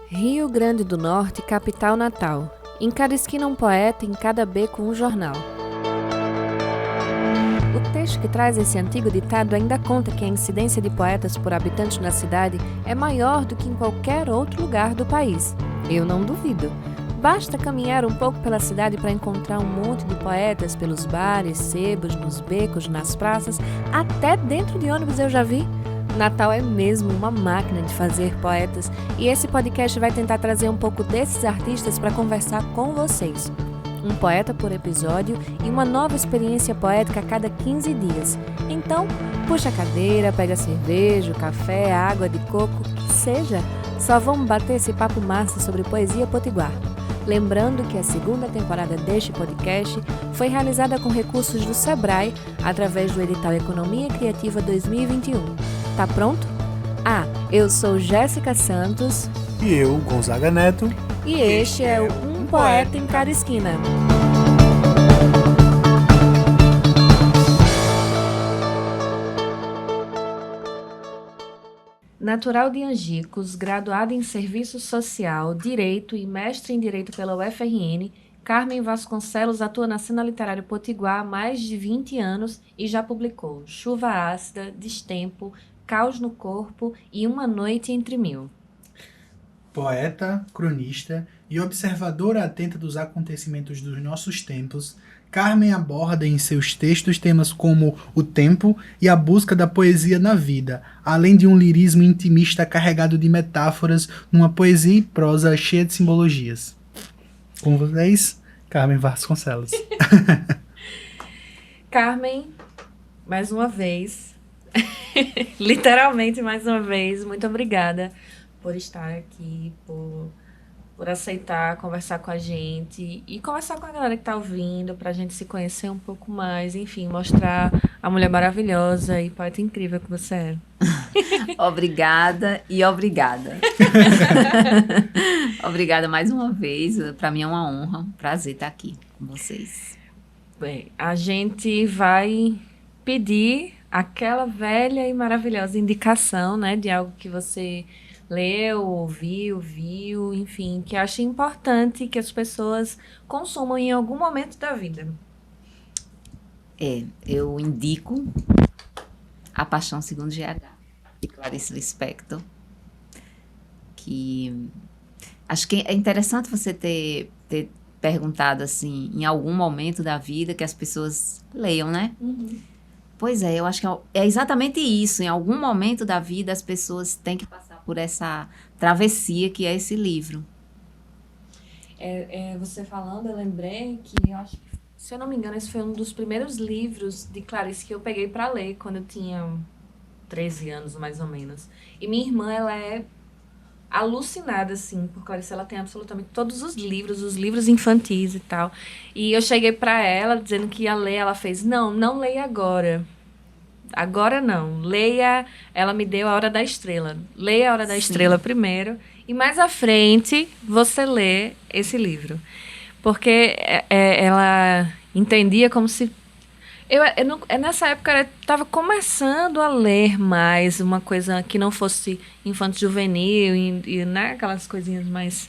Rio Grande do Norte, capital natal. Em cada esquina um poeta, em cada beco um jornal. O texto que traz esse antigo ditado ainda conta que a incidência de poetas por habitante na cidade é maior do que em qualquer outro lugar do país. Eu não duvido. Basta caminhar um pouco pela cidade para encontrar um monte de poetas pelos bares, sebos, nos becos, nas praças, até dentro de ônibus eu já vi. Natal é mesmo uma máquina de fazer poetas e esse podcast vai tentar trazer um pouco desses artistas para conversar com vocês. Um poeta por episódio e uma nova experiência poética a cada 15 dias. Então, puxa a cadeira, pega cerveja, café, água de coco, que seja. Só vamos bater esse papo massa sobre poesia potiguar. Lembrando que a segunda temporada deste podcast foi realizada com recursos do Sebrae através do edital Economia Criativa 2021. Tá pronto? Eu sou Jéssica Santos. E eu, Gonzaga Neto. E este é o Um Poeta em Cada Esquina. Natural de Angicos, graduada em Serviço Social, Direito e mestre em Direito pela UFRN, Carmen Vasconcelos atua na cena literária potiguar há mais de 20 anos e já publicou Chuva Ácida, Destempo, Caos no Corpo e Uma Noite Entre Mil. Poeta, cronista e observadora atenta dos acontecimentos dos nossos tempos, Carmen aborda em seus textos temas como o tempo e a busca da poesia na vida, além de um lirismo intimista carregado de metáforas numa poesia e prosa cheia de simbologias. Com vocês, Carmen Vasconcelos. Carmen, mais uma vez, literalmente mais uma vez, muito obrigada por estar aqui, por aceitar conversar com a gente e conversar com a galera que está ouvindo, para a gente se conhecer um pouco mais, enfim, mostrar a mulher maravilhosa e poeta incrível que você é. Obrigada e obrigada. Obrigada mais uma vez. Para mim é uma honra, um prazer estar aqui com vocês. Bem, a gente vai pedir aquela velha e maravilhosa indicação, né, de algo que você leu, ouviu, viu, enfim, que acha importante que as pessoas consumam em algum momento da vida. Eu indico A Paixão Segundo GH, de Clarice Lispector, que acho que é interessante você ter perguntado assim, em algum momento da vida que as pessoas leiam, né? Uhum. Pois é, eu acho que é exatamente isso. Em algum momento da vida as pessoas têm que passar por essa travessia que é esse livro. Você falando, eu lembrei que eu acho que, se eu não me engano, esse foi um dos primeiros livros de Clarice que eu peguei para ler quando eu tinha 13 anos, mais ou menos. E minha irmã, ela é alucinada, assim, por Clarice. Ela tem absolutamente todos os livros infantis e tal. E eu cheguei para ela dizendo que ia ler, ela fez, não leia agora. Agora não, leia, ela me deu A Hora da Estrela. Leia A Hora da Estrela primeiro e mais à frente você lê esse livro. Porque ela entendia como se... nessa época eu estava começando a ler mais uma coisa que não fosse infanto-juvenil e né, aquelas coisinhas mais...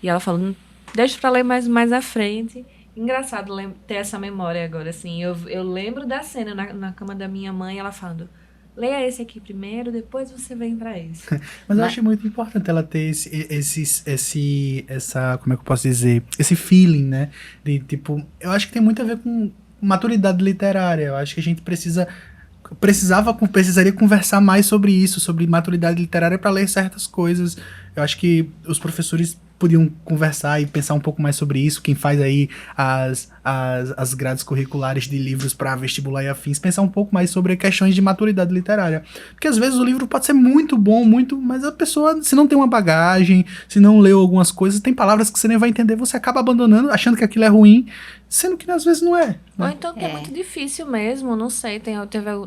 E ela falou, deixa para ler mais à frente. Engraçado ter essa memória agora, assim. Eu lembro da cena na cama da minha mãe, ela falando, leia esse aqui primeiro, depois você vem pra esse. Mas eu acho muito importante ela ter essa, como é que eu posso dizer? Esse feeling, né? De, tipo, eu acho que tem muito a ver com maturidade literária. Eu acho que a gente precisaria conversar mais sobre isso, sobre maturidade literária para ler certas coisas. Eu acho que os professores podiam conversar e pensar um pouco mais sobre isso, quem faz aí as grades curriculares de livros para vestibular e afins, pensar um pouco mais sobre questões de maturidade literária. Porque às vezes o livro pode ser muito bom, mas a pessoa, se não tem uma bagagem, se não leu algumas coisas, tem palavras que você nem vai entender, você acaba abandonando, achando que aquilo é ruim, sendo que às vezes não é. Né? Ou então que é muito difícil mesmo, não sei,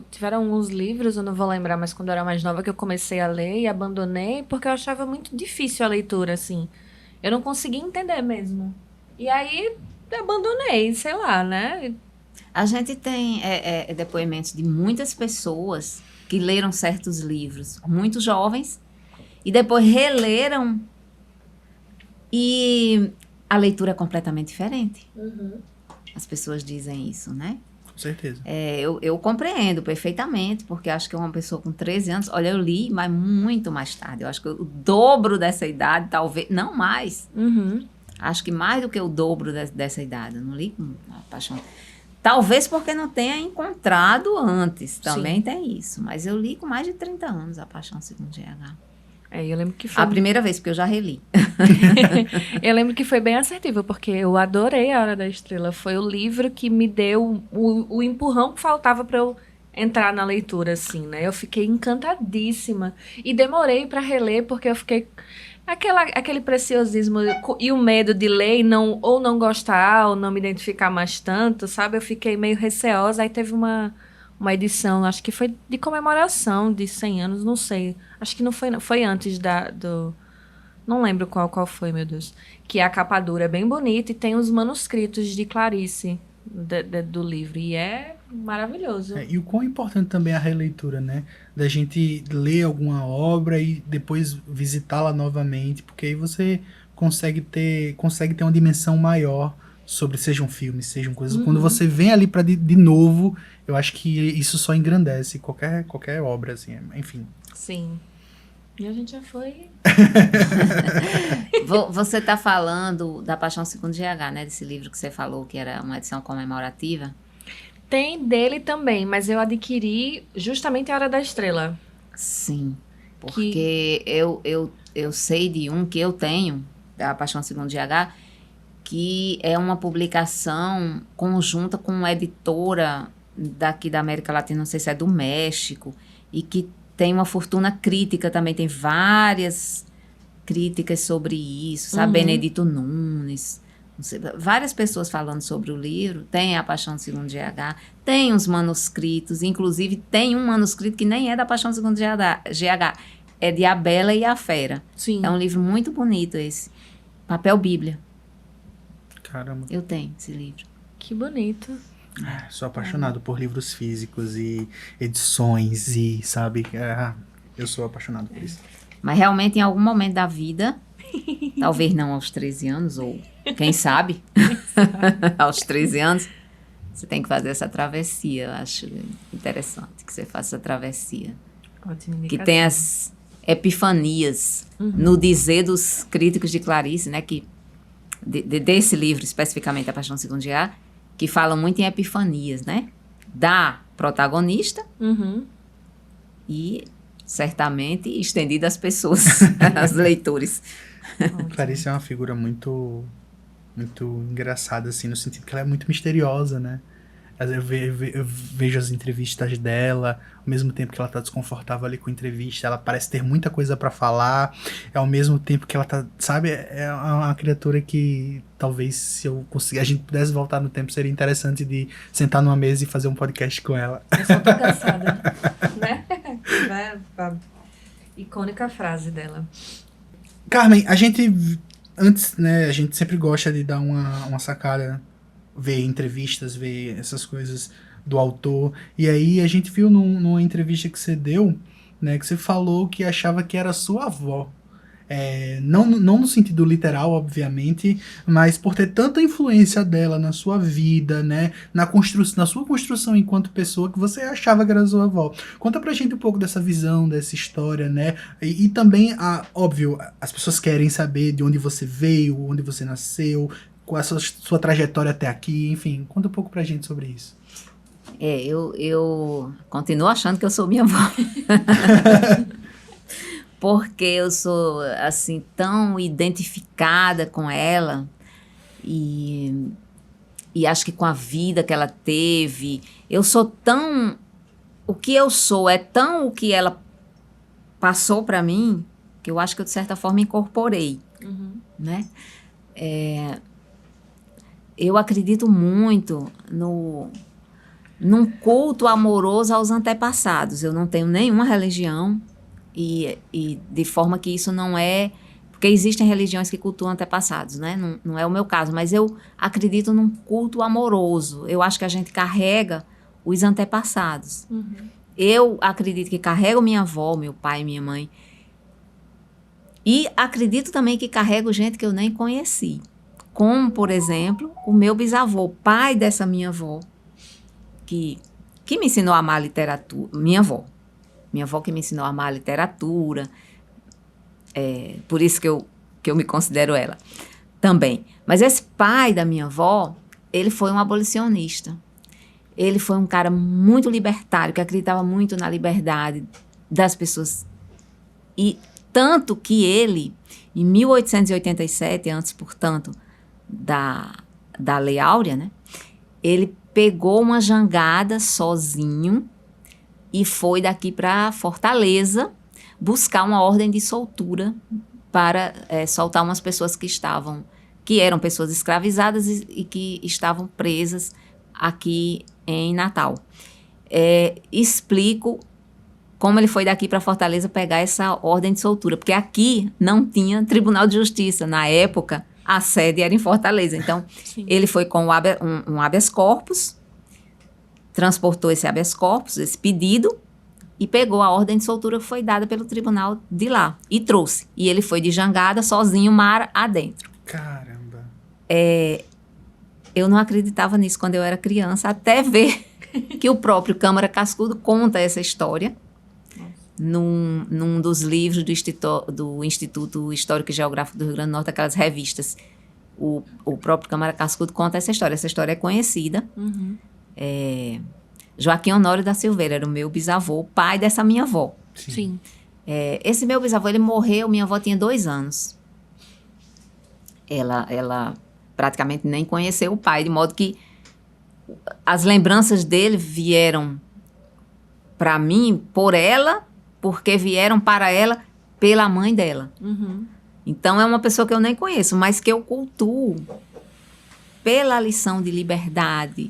tiveram alguns livros, eu não vou lembrar, mas quando eu era mais nova que eu comecei a ler e abandonei, porque eu achava muito difícil a leitura, assim. Eu não conseguia entender mesmo. E aí, abandonei, sei lá, né? A gente tem depoimentos de muitas pessoas que leram certos livros, muito jovens, e depois releram E a leitura é completamente diferente. Uhum. As pessoas dizem isso, né? Com certeza. Eu compreendo perfeitamente, porque acho que uma pessoa com 13 anos, olha, eu li, mas muito mais tarde. Eu acho que o dobro dessa idade, talvez, não mais. Uhum. Acho que mais do que o dobro dessa idade. Eu não li com a paixão. Talvez porque não tenha encontrado antes. Também Sim. tem isso. Mas eu li com mais de 30 anos A Paixão Segundo GH. Eu lembro que foi. A primeira vez, porque eu já reli. Eu lembro que foi bem assertivo, porque eu adorei A Hora da Estrela. Foi o livro que me deu o empurrão que faltava para eu entrar na leitura, assim, né? Eu fiquei encantadíssima. E demorei para reler, porque eu fiquei... Aquele preciosismo e o medo de ler e ou não gostar, ou não me identificar mais tanto, sabe? Eu fiquei meio receosa. Aí teve uma edição, acho que foi de comemoração de 100 anos, não sei. Acho que não foi, foi antes do... Não lembro qual foi, meu Deus. Que a capa dura é bem bonita e tem os manuscritos de Clarice do livro. E é maravilhoso. E o quão importante também é a releitura, né? Da gente ler alguma obra e depois visitá-la novamente, porque aí você consegue ter uma dimensão maior sobre, sejam filmes, sejam coisas. Uhum. Quando você vem ali para de novo, eu acho que isso só engrandece qualquer obra, assim, enfim. Sim. E a gente já foi... Você está falando da Paixão Segundo GH, né? Desse livro que você falou, que era uma edição comemorativa. Tem dele também, mas eu adquiri justamente A Hora da Estrela. Sim, porque eu sei de um que eu tenho, da Paixão Segundo GH, que é uma publicação conjunta com uma editora daqui da América Latina, não sei se é do México, e que tem uma fortuna crítica também, tem várias críticas sobre isso, sabe? Uhum. Benedito Nunes, não sei, várias pessoas falando sobre o livro. Tem A Paixão Segundo GH, tem os manuscritos, inclusive tem um manuscrito que nem é da Paixão Segundo GH, é de A Bela e a Fera. Sim. É um livro muito bonito esse, papel bíblia. Caramba. Eu tenho esse livro. Que bonito. Sou apaixonado por livros físicos e edições e, sabe, eu sou apaixonado por isso. Mas realmente em algum momento da vida, talvez não aos 13 anos, ou quem sabe, aos 13 anos, você tem que fazer essa travessia. Eu acho interessante que você faça essa travessia. Ótima indicação. Que tem as epifanias, no dizer dos críticos de Clarice, né, que desse livro, especificamente A Paixão Segundo GH, que falam muito em epifanias, né? Da protagonista Uhum. e, certamente, estendida às pessoas, aos leitores. Clarice é uma figura muito engraçada, assim, no sentido que ela é muito misteriosa, né? Eu vejo as entrevistas dela, ao mesmo tempo que ela tá desconfortável ali com a entrevista, ela parece ter muita coisa pra falar, ao mesmo tempo que ela tá, sabe, é uma criatura que talvez se a gente pudesse voltar no tempo, seria interessante de sentar numa mesa e fazer um podcast com ela. Eu só tô cansada, né? A icônica frase dela. Carmen, antes, né, a gente sempre gosta de dar uma sacada, ver entrevistas, ver essas coisas do autor. E aí a gente viu numa entrevista que você deu, né, que você falou que achava que era sua avó. Não no sentido literal, obviamente, mas por ter tanta influência dela na sua vida, né, na sua construção enquanto pessoa, que você achava que era sua avó. Conta pra gente um pouco dessa visão, dessa história, né, e também, óbvio, as pessoas querem saber de onde você veio, onde você nasceu, qual a sua trajetória até aqui, enfim, conta um pouco pra gente sobre isso. Eu continuo achando que eu sou minha avó. Porque eu sou, assim, tão identificada com ela e acho que com a vida que ela teve. Eu sou tão... O que eu sou é tão o que ela passou para mim, que eu acho que eu, de certa forma, incorporei, né? Eu acredito muito num culto amoroso aos antepassados. Eu não tenho nenhuma religião, e de forma que isso não é... Porque existem religiões que cultuam antepassados, né? Não é o meu caso, mas eu acredito num culto amoroso. Eu acho que a gente carrega os antepassados. Eu acredito que carrego minha avó, meu pai, minha mãe, E acredito também que carrego gente que eu nem conheci. Como, por exemplo, o meu bisavô, pai dessa minha avó, que me ensinou a amar a literatura. Minha avó que me ensinou a amar a literatura. Por isso que eu me considero ela também. Mas esse pai da minha avó, ele foi um abolicionista. Ele foi um cara muito libertário, que acreditava muito na liberdade das pessoas. E tanto que ele, em 1887, antes, portanto, da Lei Áurea, né, ele pegou uma jangada sozinho e foi daqui para Fortaleza buscar uma ordem de soltura para soltar umas pessoas que eram pessoas escravizadas e que estavam presas aqui em Natal. Explico como ele foi daqui para Fortaleza pegar essa ordem de soltura, porque aqui não tinha Tribunal de Justiça. Na época, a sede era em Fortaleza. Então, sim, ele foi com um habeas corpus, transportou esse habeas corpus, esse pedido, e pegou a ordem de soltura que foi dada pelo tribunal de lá, e trouxe. E ele foi de jangada, sozinho, mar adentro. Caramba! Eu não acreditava nisso quando eu era criança, até ver que o próprio Câmara Cascudo conta essa história num dos livros do Instituto Histórico e Geográfico do Rio Grande do Norte, aquelas revistas. O próprio Câmara Cascudo conta essa história. Essa história é conhecida. Uhum. Joaquim Honório da Silveira era o meu bisavô, pai dessa minha avó. Sim. Esse meu bisavô, ele morreu, minha avó tinha 2 anos. Ela praticamente nem conheceu o pai, de modo que as lembranças dele vieram para mim por ela, porque vieram para ela pela mãe dela. Uhum. Então, é uma pessoa que eu nem conheço, mas que eu cultuo pela lição de liberdade,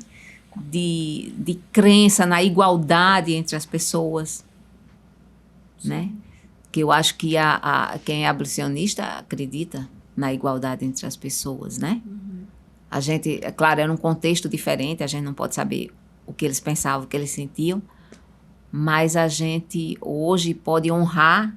de crença na igualdade entre as pessoas, né? Que eu acho que quem é abolicionista acredita na igualdade entre as pessoas, né? Uhum. A gente, é claro, era um contexto diferente, a gente não pode saber o que eles pensavam, o que eles sentiam, mas a gente hoje pode honrar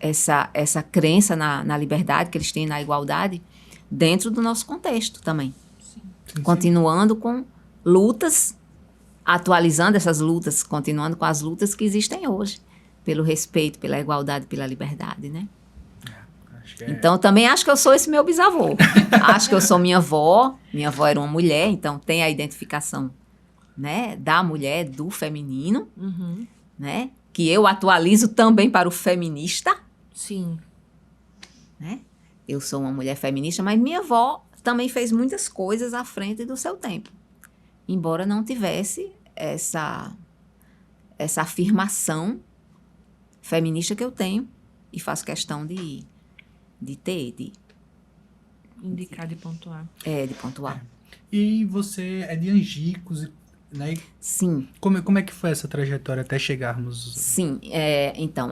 essa crença na liberdade que eles têm, na igualdade, dentro do nosso contexto também. Sim. Continuando com lutas, atualizando essas lutas, continuando com as lutas que existem hoje, pelo respeito, pela igualdade, pela liberdade, né? Então, também acho que eu sou esse meu bisavô. Acho que eu sou minha avó. Minha avó era uma mulher, então tem a identificação, né, da mulher, do feminino, Uhum. né? Que eu atualizo também para o feminista. Sim. Né? Eu sou uma mulher feminista, mas minha avó também fez muitas coisas à frente do seu tempo. Embora não tivesse essa afirmação feminista que eu tenho e faço questão de ter, Indicar, de pontuar. de pontuar. E você é de Angicos, né? Sim. Como é que foi essa trajetória até chegarmos? Sim, então,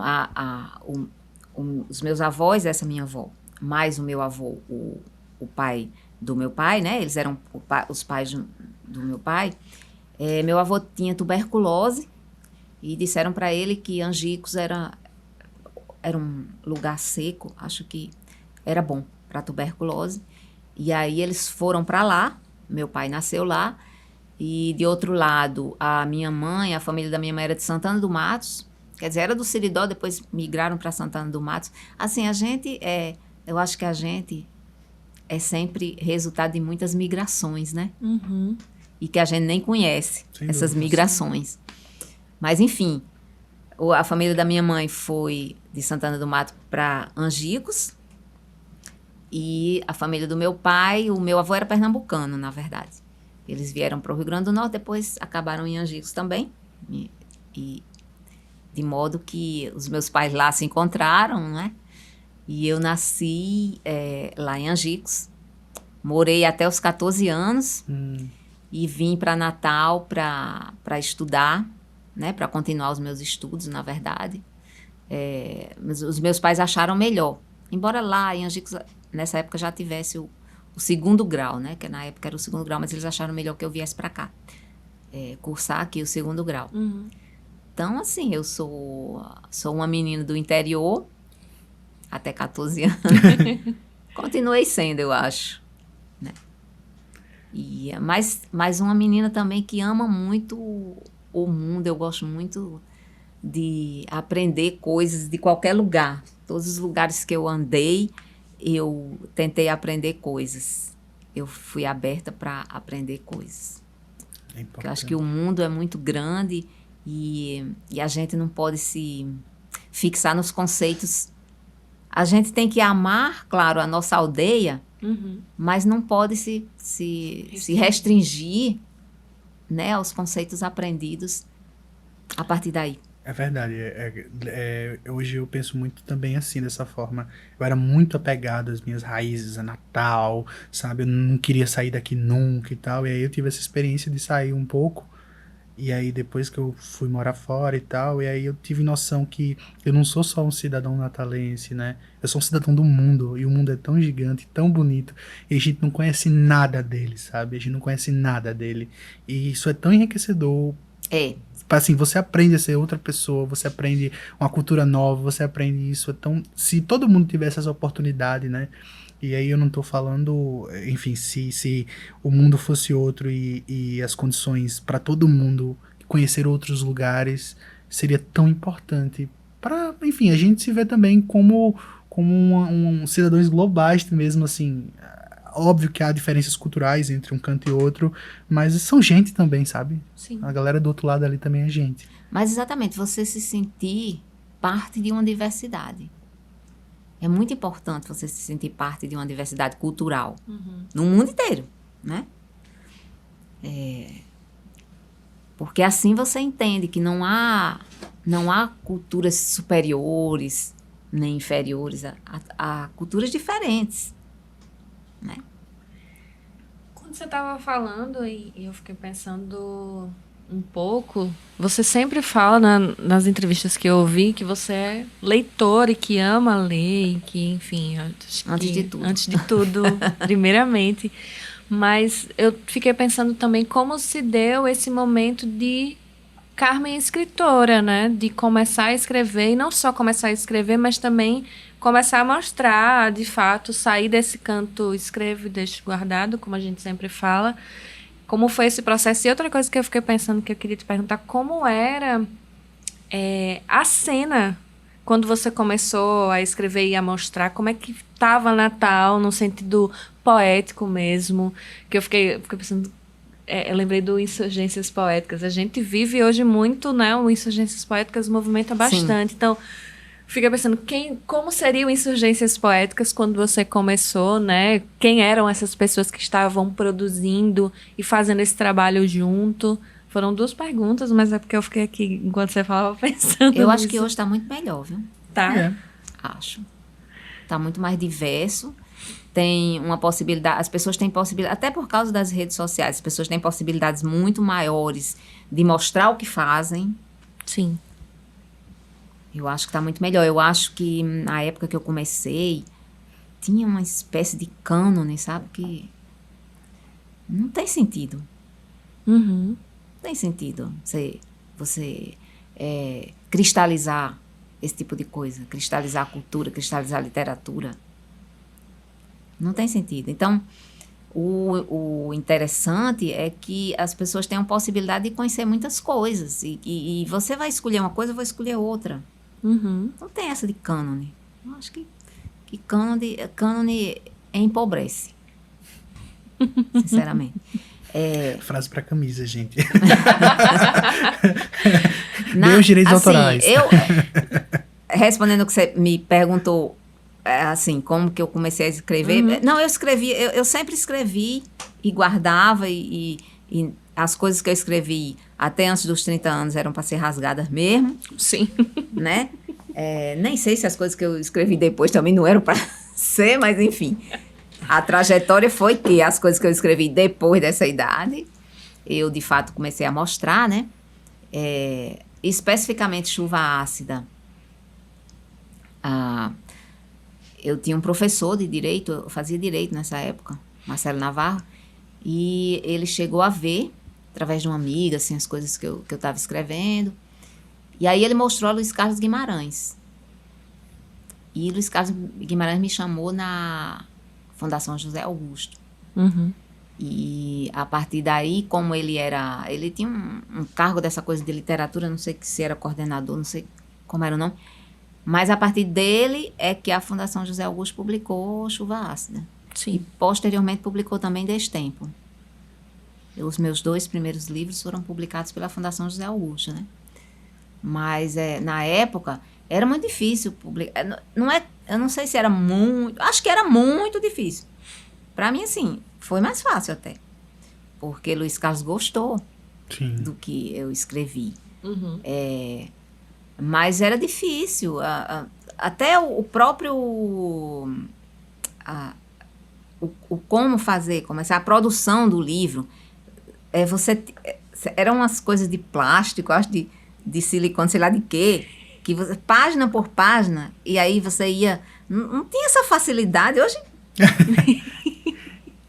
os meus avós, essa minha avó, mais o meu avô, o pai do meu pai, né? Eles eram os pais do meu pai. Meu avô tinha tuberculose e disseram para ele que Angicos era um lugar seco, acho que era bom para tuberculose. E aí eles foram para lá, meu pai nasceu lá, e de outro lado, a minha mãe, a família da minha mãe era de Santana do Matos, quer dizer, era do Seridó, depois migraram para Santana do Matos. Assim, eu acho que a gente é sempre resultado de muitas migrações, né? Uhum. E que a gente nem conhece, Sem essas dúvida. migrações. Mas, enfim, a família da minha mãe foi de Santana do Mato para Angicos, e a família do meu pai, o meu avô era pernambucano, na verdade. Eles vieram para o Rio Grande do Norte, depois acabaram em Angicos também, e de modo que os meus pais lá se encontraram, né? E eu nasci lá em Angicos, morei até os 14 anos e vim para Natal para estudar, né? Para continuar os meus estudos, na verdade. Os meus pais acharam melhor, embora lá em Angicos, nessa época, já tivesse o 2º grau, né? Que na época era o 2º grau, mas eles acharam melhor que eu viesse para cá, cursar aqui o 2º grau. Uhum. Então, assim, eu sou uma menina do interior, até 14 anos. Continuei sendo, eu acho. Né? Mas uma menina também que ama muito o mundo. Eu gosto muito de aprender coisas de qualquer lugar. Todos os lugares que eu andei, eu tentei aprender coisas. Eu fui aberta para aprender coisas. Porque eu acho que o mundo é muito grande e a gente não pode se fixar nos conceitos. A gente tem que amar, claro, a nossa aldeia, mas não pode se restringir, né, aos conceitos aprendidos a partir daí. É verdade. Hoje eu penso muito também assim, dessa forma. Eu era muito apegado às minhas raízes, a Natal, sabe? Eu não queria sair daqui nunca e tal. E aí eu tive essa experiência de sair um pouco. E aí depois que eu fui morar fora e tal, e aí eu tive noção que eu não sou só um cidadão natalense, né? Eu sou um cidadão do mundo. E o mundo é tão gigante, tão bonito. E a gente não conhece nada dele, sabe? A gente não conhece nada dele. E isso é tão enriquecedor. Assim, você aprende a ser outra pessoa, você aprende uma cultura nova, você aprende isso. Então, se todo mundo tivesse essa oportunidade, né? E aí eu não tô falando, enfim, se o mundo fosse outro e as condições para todo mundo conhecer outros lugares seria tão importante para, enfim, a gente se vê também como cidadãos globais mesmo, assim. Óbvio que há diferenças culturais entre um canto e outro, mas são gente também, sabe? Sim. A galera do outro lado ali também é gente. Mas exatamente, você se sentir parte de uma diversidade. É muito importante você se sentir parte de uma diversidade cultural. No mundo inteiro, né? Porque assim você entende que não há culturas superiores nem inferiores, há culturas diferentes. Né? Quando você estava falando, e eu fiquei pensando um pouco, você sempre fala nas entrevistas que eu ouvi que você é leitor e que ama ler, e que, enfim, antes de tudo, primeiramente. Mas eu fiquei pensando também como se deu esse momento de Carmen escritora, né? De começar a escrever, e não só começar a escrever, mas também começar a mostrar, de fato, sair desse canto escrevo e deixo guardado, como a gente sempre fala. Como foi esse processo? E outra coisa que eu fiquei pensando, que eu queria te perguntar, como era a cena quando você começou a escrever e a mostrar? Como é que estava Natal, no sentido poético mesmo? Que eu fiquei pensando... eu lembrei do Insurgências Poéticas. A gente vive hoje muito, né? O Insurgências Poéticas movimenta bastante. Sim. Então, fica pensando, como seria o Insurgências Poéticas quando você começou, né? Quem eram essas pessoas que estavam produzindo e fazendo esse trabalho junto? Foram 2 perguntas, mas é porque eu fiquei aqui, enquanto você falava, pensando Eu acho que hoje está muito melhor, viu? Tá. Acho. Está muito mais diverso. Tem uma possibilidade, as pessoas têm possibilidade, até por causa das redes sociais, as pessoas têm possibilidades muito maiores de mostrar o que fazem. Sim. Eu acho que está muito melhor. Eu acho que na época que eu comecei, tinha uma espécie de cânone, sabe? Que não tem sentido. Não tem sentido você cristalizar esse tipo de coisa, cristalizar a cultura, cristalizar a literatura. Não tem sentido. Então, o interessante é que as pessoas tenham possibilidade de conhecer muitas coisas. E você vai escolher uma coisa, eu vou escolher outra. Não tem essa de cânone. Eu acho que cânone empobrece. Sinceramente. Frase pra camisa, gente. Não, os direitos assim, autorais. Respondendo o que você me perguntou, assim, como que eu comecei a escrever. Não, eu sempre escrevi e guardava e as coisas que eu escrevi até antes dos 30 anos eram para ser rasgadas mesmo. Sim. Né? Nem sei se as coisas que eu escrevi depois também não eram para ser, mas enfim. A trajetória foi que as coisas que eu escrevi depois dessa idade, eu de fato comecei a mostrar, né? Especificamente Chuva Ácida. Eu tinha um professor de direito, eu fazia direito nessa época, Marcelo Navarro, e ele chegou a ver, através de uma amiga, assim, as coisas que eu estava escrevendo, E aí ele mostrou a Luiz Carlos Guimarães. E Luiz Carlos Guimarães me chamou na Fundação José Augusto. Uhum. E a partir daí, como ele tinha um cargo dessa coisa de literatura, não sei se era coordenador, não sei como era o nome, mas a partir dele é que a Fundação José Augusto publicou Chuva Ácida. E Sim. posteriormente publicou também Destempo. Os meus 2 primeiros livros foram publicados pela Fundação José Augusto, né? Mas na época era muito difícil publicar. Eu não sei se era muito, acho que era muito difícil. Para mim, assim, foi mais fácil até. Porque Luiz Carlos gostou Sim. do que eu escrevi. Uhum. Mas era difícil. Até o próprio... o como fazer, começar a produção do livro. Eram umas coisas de plástico, acho de silicone, sei lá de quê, que você, página por página, e aí você ia... Não tinha essa facilidade. Hoje...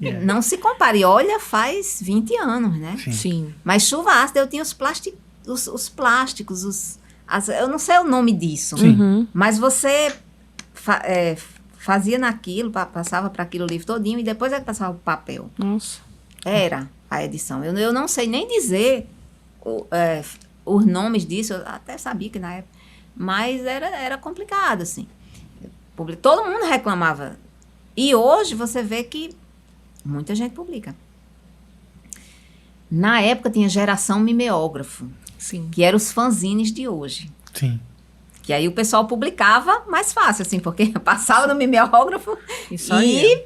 Yeah. Não se compare. Olha, faz 20 anos, né? Sim. Sim. Mas Chuva Ácida eu tinha os plásticos, eu não sei o nome disso. Sim. Uhum. Mas você fazia naquilo, passava para aquilo o livro todinho e depois é que passava o papel. Nossa. Era a edição. Eu não sei nem dizer os nomes disso, eu até sabia que na época, mas era complicado, assim. Todo mundo reclamava. E hoje você vê que muita gente publica. Na época tinha Geração Mimeógrafo, Sim. que eram os fanzines de hoje. Sim. Que aí o pessoal publicava mais fácil, assim, porque passava no mimeógrafo Isso aí.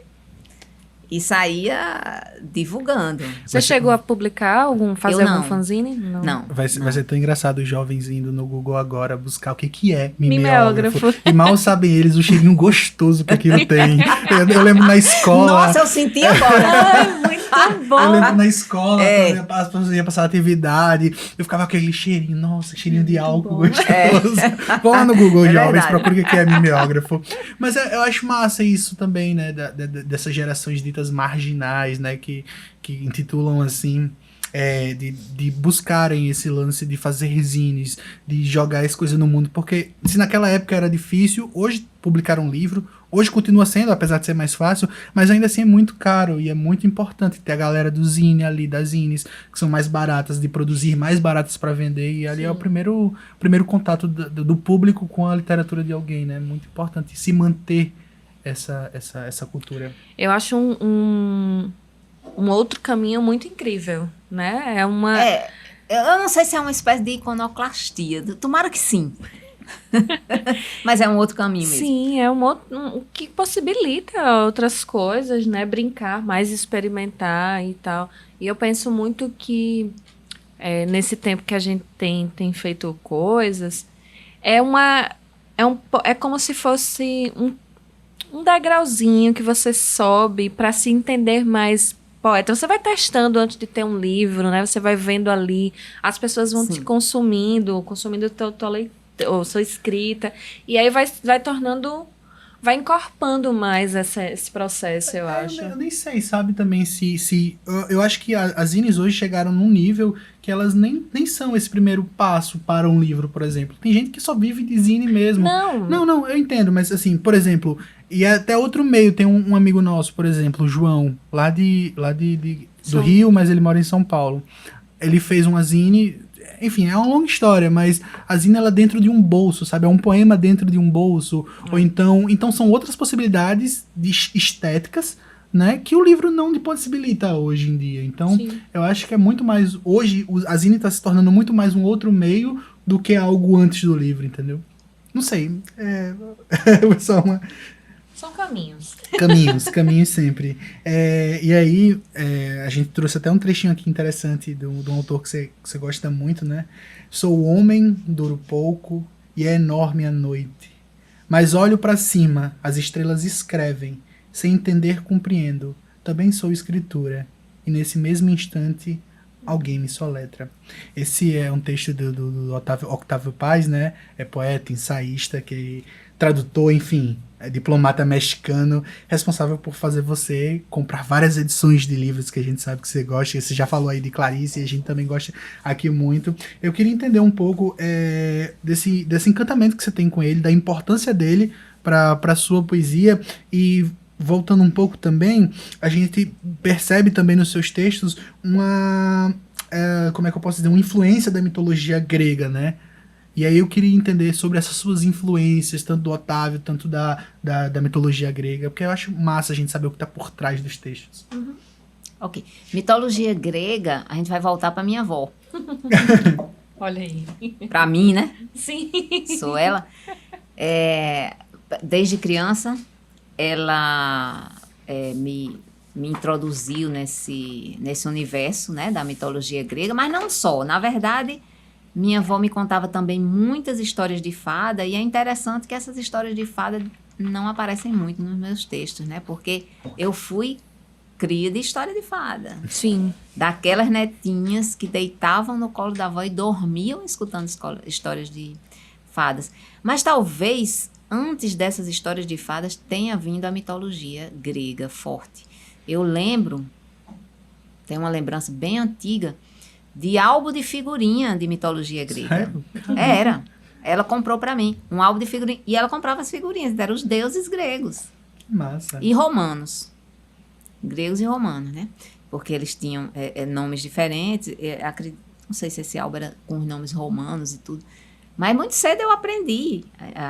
e saía divulgando. Você chegou a publicar fazer Eu não. algum fanzine? Não. Vai ser tão engraçado os jovens indo no Google agora buscar o que é Mimeógrafo. mimeógrafo. E mal sabem eles o cheirinho gostoso que aquilo tem. Eu lembro na escola. Nossa, eu senti agora. Ai, muito bom. Eu lembro na escola, quando as pessoas iam passar atividade, eu ficava com aquele cheirinho, nossa, cheirinho de álcool gostoso. Vão lá no Google, jovens, verdade. procure o que é mimeógrafo. Mas eu acho massa isso também, né, dessas gerações ditas marginais, né, que intitulam assim, de buscarem esse lance de fazer resines, de jogar as coisas no mundo, porque se naquela época era difícil, hoje publicar um livro, hoje continua sendo, apesar de ser mais fácil, mas ainda assim é muito caro e é muito importante ter a galera do zine ali, das zines, que são mais baratas de produzir, mais baratas para vender, e ali é o primeiro contato do público com a literatura de alguém, né? Muito importante se manter essa cultura. Eu acho um outro caminho muito incrível, né? Eu não sei se é uma espécie de iconoclastia. Tomara que sim. Mas é um outro caminho mesmo. Sim, é o que possibilita outras coisas, né? Brincar, mais experimentar e tal. E eu penso muito que nesse tempo que a gente tem feito coisas, é como se fosse um degrauzinho que você sobe para se entender mais poeta. Você vai testando antes de ter um livro, né? Você vai vendo ali, as pessoas vão te consumindo sua escrita, e aí vai tornando, vai encorpando mais esse processo, eu acho. Eu nem sei, sabe, também eu acho que as zines hoje chegaram num nível que elas nem são esse primeiro passo para um livro, por exemplo. Tem gente que só vive de zine mesmo. Não, eu entendo, mas assim, por exemplo, e até outro meio, tem um amigo nosso, por exemplo, o João, lá do Rio, mas ele mora em São Paulo. Ele fez uma zine, enfim, é uma longa história, mas a zine ela dentro de um bolso, sabe? É um poema dentro de um bolso, ou então são outras possibilidades estéticas, né, que o livro não lhe possibilita hoje em dia. Então, Sim. eu acho que é muito mais, hoje a zine está se tornando muito mais um outro meio do que algo antes do livro, entendeu? Não sei, só uma... São caminhos. Caminhos sempre. E aí, a gente trouxe até um trechinho aqui interessante de um autor que você gosta muito, né? Sou homem, duro pouco, e é enorme a noite. Mas olho para cima, as estrelas escrevem, sem entender compreendo. Também sou escritura, e nesse mesmo instante alguém me soletra. Esse é um texto do Octávio Paz, né? É poeta, ensaísta, tradutor, enfim... diplomata mexicano, responsável por fazer você comprar várias edições de livros que a gente sabe que você gosta. Você já falou aí de Clarice e a gente também gosta aqui muito. Eu queria entender um pouco desse encantamento que você tem com ele, da importância dele para a sua poesia. E voltando um pouco também, a gente percebe também nos seus textos como é que eu posso dizer, uma influência da mitologia grega, né? E aí eu queria entender sobre essas suas influências, tanto do Otávio, tanto da mitologia grega, porque eu acho massa a gente saber o que está por trás dos textos. Ok. Mitologia grega, a gente vai voltar para minha avó. Olha aí. Para mim, né? Sim. Sou ela. Desde criança, ela me introduziu nesse universo, né, da mitologia grega, mas não só. Na verdade, minha avó me contava também muitas histórias de fada, e é interessante que essas histórias de fada não aparecem muito nos meus textos, né? Porque eu fui cria de história de fada. Sim. Daquelas netinhas que deitavam no colo da avó e dormiam escutando histórias de fadas. Mas talvez, antes dessas histórias de fadas, tenha vindo a mitologia grega forte. Eu lembro, tenho uma lembrança bem antiga, de álbum de figurinha de mitologia grega. Sério? Era. Ela comprou para mim um álbum de figurinha. E ela comprava as figurinhas, eram os deuses gregos. Que massa. E romanos. Gregos e romanos, né? Porque eles tinham nomes diferentes. Não sei se esse álbum era com os nomes romanos e tudo. Mas muito cedo eu aprendi,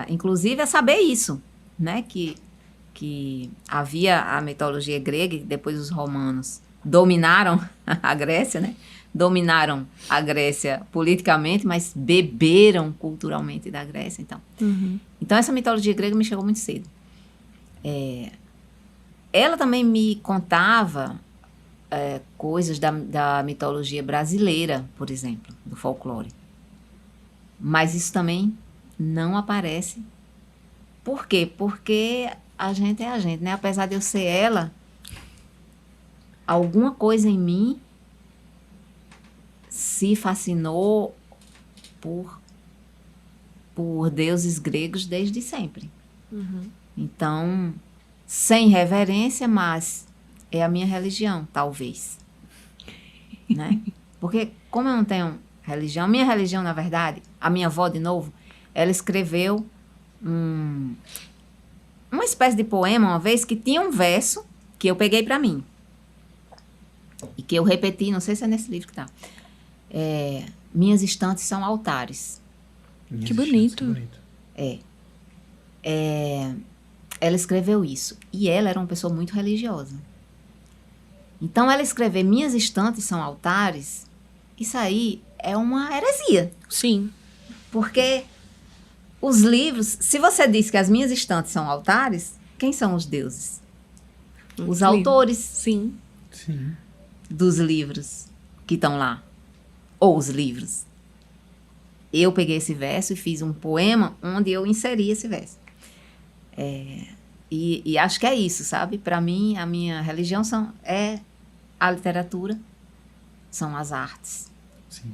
inclusive, a saber isso, né? Que havia a mitologia grega e depois os romanos dominaram a Grécia, né? Dominaram a Grécia politicamente, mas beberam culturalmente da Grécia. Então, essa mitologia grega me chegou muito cedo. Ela também me contava coisas da mitologia brasileira, por exemplo, do folclore. Mas isso também não aparece. Por quê? Porque a gente é a gente, né? Apesar de eu ser ela, alguma coisa em mim se fascinou por deuses gregos desde sempre. Então, sem reverência, mas é a minha religião, talvez. Né? Porque, como eu não tenho religião, minha religião, na verdade, a minha avó, de novo, ela escreveu uma espécie de poema, uma vez, que tinha um verso que eu peguei para mim. E que eu repeti, não sei se é nesse livro que tá. Minhas estantes são altares. Que bonito. Ela escreveu isso. E ela era uma pessoa muito religiosa. Então, ela escrever minhas estantes são altares, isso aí é uma heresia. Sim. Porque os livros, se você diz que as minhas estantes são altares, quem são os deuses? Os autores Sim. dos livros que estão lá. Ou os livros. Eu peguei esse verso e fiz um poema onde eu inseri esse verso. E acho que é isso, sabe? Para mim, a minha religião é a literatura, são as artes. Sim.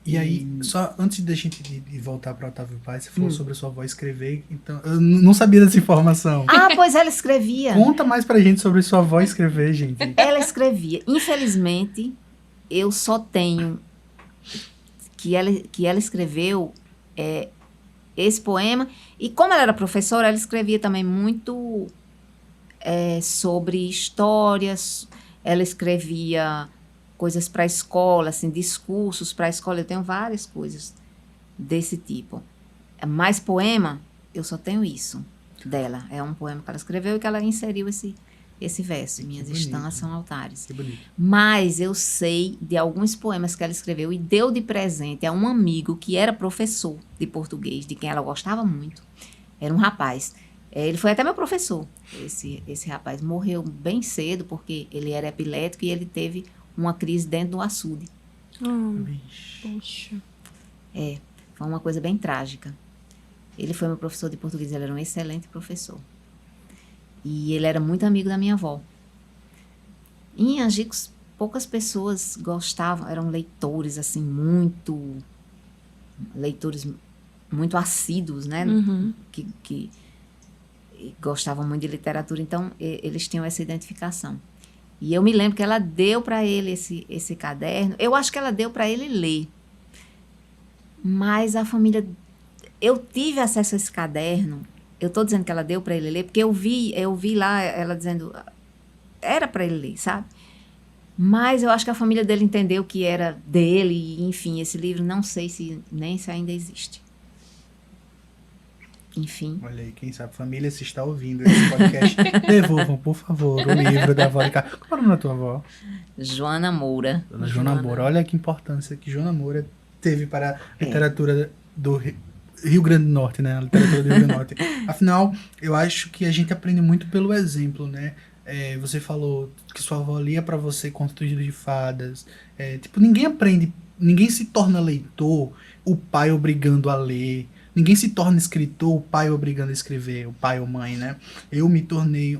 E aí, só antes da gente de voltar para Otávio Paz, você falou sobre a sua avó escrever, então eu não sabia dessa informação. Ah, pois ela escrevia. Conta mais pra gente sobre sua avó escrever, gente. Ela escrevia. Infelizmente, eu só tenho que ela escreveu esse poema. E como ela era professora, ela escrevia também muito sobre histórias. Ela escrevia coisas para a escola, assim, discursos para a escola. Eu tenho várias coisas desse tipo. Mais poema, eu só tenho isso dela. É um poema que ela escreveu e que ela inseriu esse verso. Minhas estantes são altares. Que bonito. Mas eu sei de alguns poemas que ela escreveu e deu de presente a um amigo que era professor de português, de quem ela gostava muito. Era um rapaz. Ele foi até meu professor. Esse rapaz morreu bem cedo porque ele era epilético e ele teve uma crise dentro do açude. Poxa. Foi uma coisa bem trágica. Ele foi meu professor de português, ele era um excelente professor. E ele era muito amigo da minha avó. E em Angicos, poucas pessoas gostavam, eram leitores, assim, leitores muito assíduos, né? e gostavam muito de literatura, então eles tinham essa identificação. E eu me lembro que ela deu para ele esse caderno. Eu acho que ela deu para ele ler. Mas a família... Eu tive acesso a esse caderno. Eu estou dizendo que ela deu para ele ler, porque eu vi lá ela dizendo... Era para ele ler, sabe? Mas eu acho que a família dele entendeu que era dele. E, enfim, esse livro não sei nem se ainda existe. Enfim. Olha aí, quem sabe, família, se está ouvindo esse podcast, devolvam, por favor, o livro da avó de Carmen. Qual é o nome da tua avó? Joana Moura. Dona Joana Moura. Olha que importância que Joana Moura teve para a literatura do Rio Grande do Norte, né? A literatura do Rio Grande do Norte. Afinal, eu acho que a gente aprende muito pelo exemplo, né? Você falou que sua avó lia para você contos de fadas. Tipo, ninguém aprende, ninguém se torna leitor, o pai obrigando a ler. Ninguém se torna escritor, o pai obrigando a escrever, o pai ou mãe, né? Eu me tornei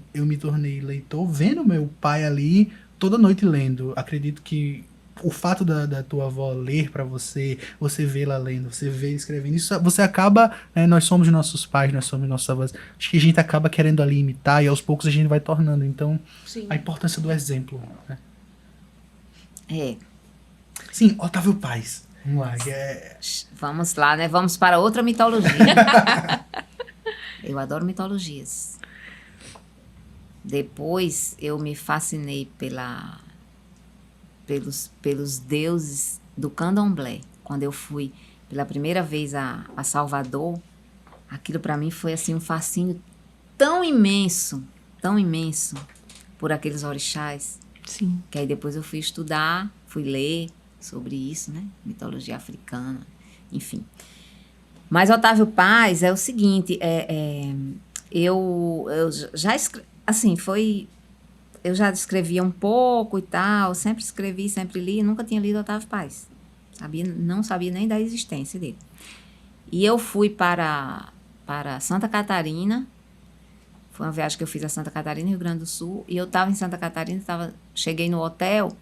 leitor vendo meu pai ali toda noite lendo. Acredito que o fato da tua avó ler para você vê-la lendo, você vê escrevendo, isso você acaba, né, nós somos nossos pais, nós somos nossos avós, acho que a gente acaba querendo ali imitar e aos poucos a gente vai tornando. Então, sim, a importância do exemplo, né? Sim, Otávio Paz. Vamos lá. Vamos lá, né? Vamos para outra mitologia. Eu adoro mitologias. Depois eu me fascinei pelos deuses do candomblé. Quando eu fui pela primeira vez a Salvador, aquilo para mim foi assim um fascínio tão imenso por aqueles orixás. Sim. Que aí depois eu fui estudar, fui ler sobre isso, né? Mitologia africana, enfim. Mas Otávio Paz é o seguinte, eu já escrevi, assim, eu já escrevia um pouco e tal, sempre escrevi, sempre li, nunca tinha lido Otávio Paz. Não sabia nem da existência dele. E eu fui para Santa Catarina, foi uma viagem que eu fiz a Santa Catarina, Rio Grande do Sul, e eu estava em Santa Catarina, cheguei no hotel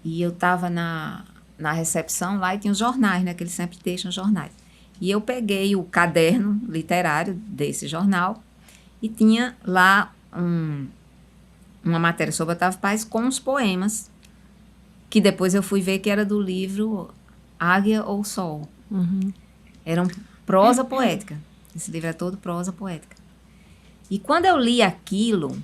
e eu estava na recepção lá e tinha os jornais, né, que eles sempre deixam jornais. E eu peguei o caderno literário desse jornal e tinha lá uma matéria sobre Otávio Paz com os poemas, que depois eu fui ver que era do livro Águia ou Sol. Uhum. Era prosa poética. Esse livro é todo prosa poética. E quando eu li aquilo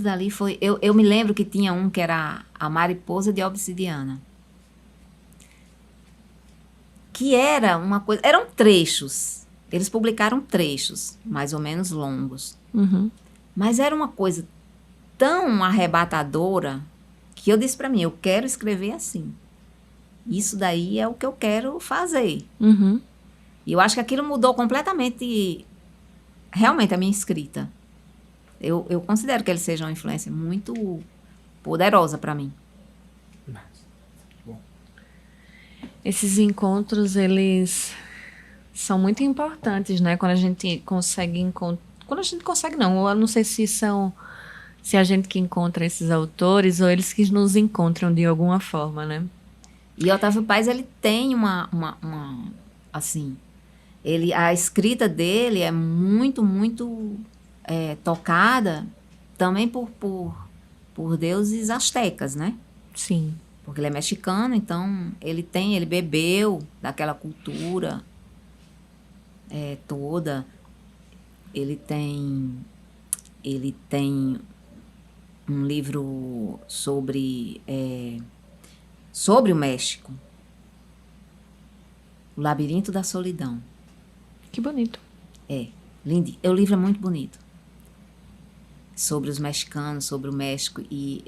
dali foi... Eu me lembro que tinha um que era A Mariposa de Obsidiana. Que era uma coisa... Eram trechos. Eles publicaram trechos, mais ou menos longos. Uhum. Mas era uma coisa tão arrebatadora que eu disse para mim, eu quero escrever assim. Isso daí é o que eu quero fazer. Uhum. E eu acho que aquilo mudou completamente, realmente, a minha escrita. Eu considero que ele seja uma influência muito poderosa para mim. Bom. Esses encontros, eles são muito importantes, né? Quando a gente consegue quando a gente consegue, não. Eu não sei se a gente que encontra esses autores ou eles que nos encontram de alguma forma, né? E Otávio Paz, ele tem assim, a escrita dele é muito, muito tocada também por deuses astecas, né? Sim. Porque ele é mexicano, então ele bebeu daquela cultura toda. Ele tem um livro sobre o México. O Labirinto da Solidão. Que bonito. Lindo. O livro é muito bonito. Sobre os mexicanos, sobre o México. E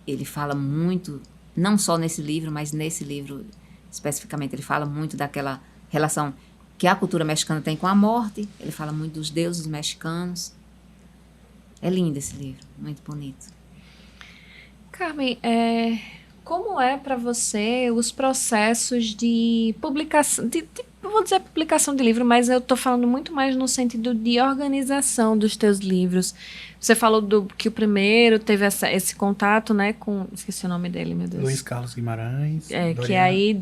ele fala muito, não só nesse livro, mas nesse livro especificamente, ele fala muito daquela relação que a cultura mexicana tem com a morte. Ele fala muito dos deuses mexicanos. É lindo esse livro, muito bonito. Carmen, como é para você os processos de publicação, eu vou dizer publicação de livro, mas eu estou falando muito mais no sentido de organização dos teus livros. Você falou que o primeiro teve esse contato, né, com... Esqueci o nome dele, meu Deus. Luiz Carlos Guimarães. Que aí...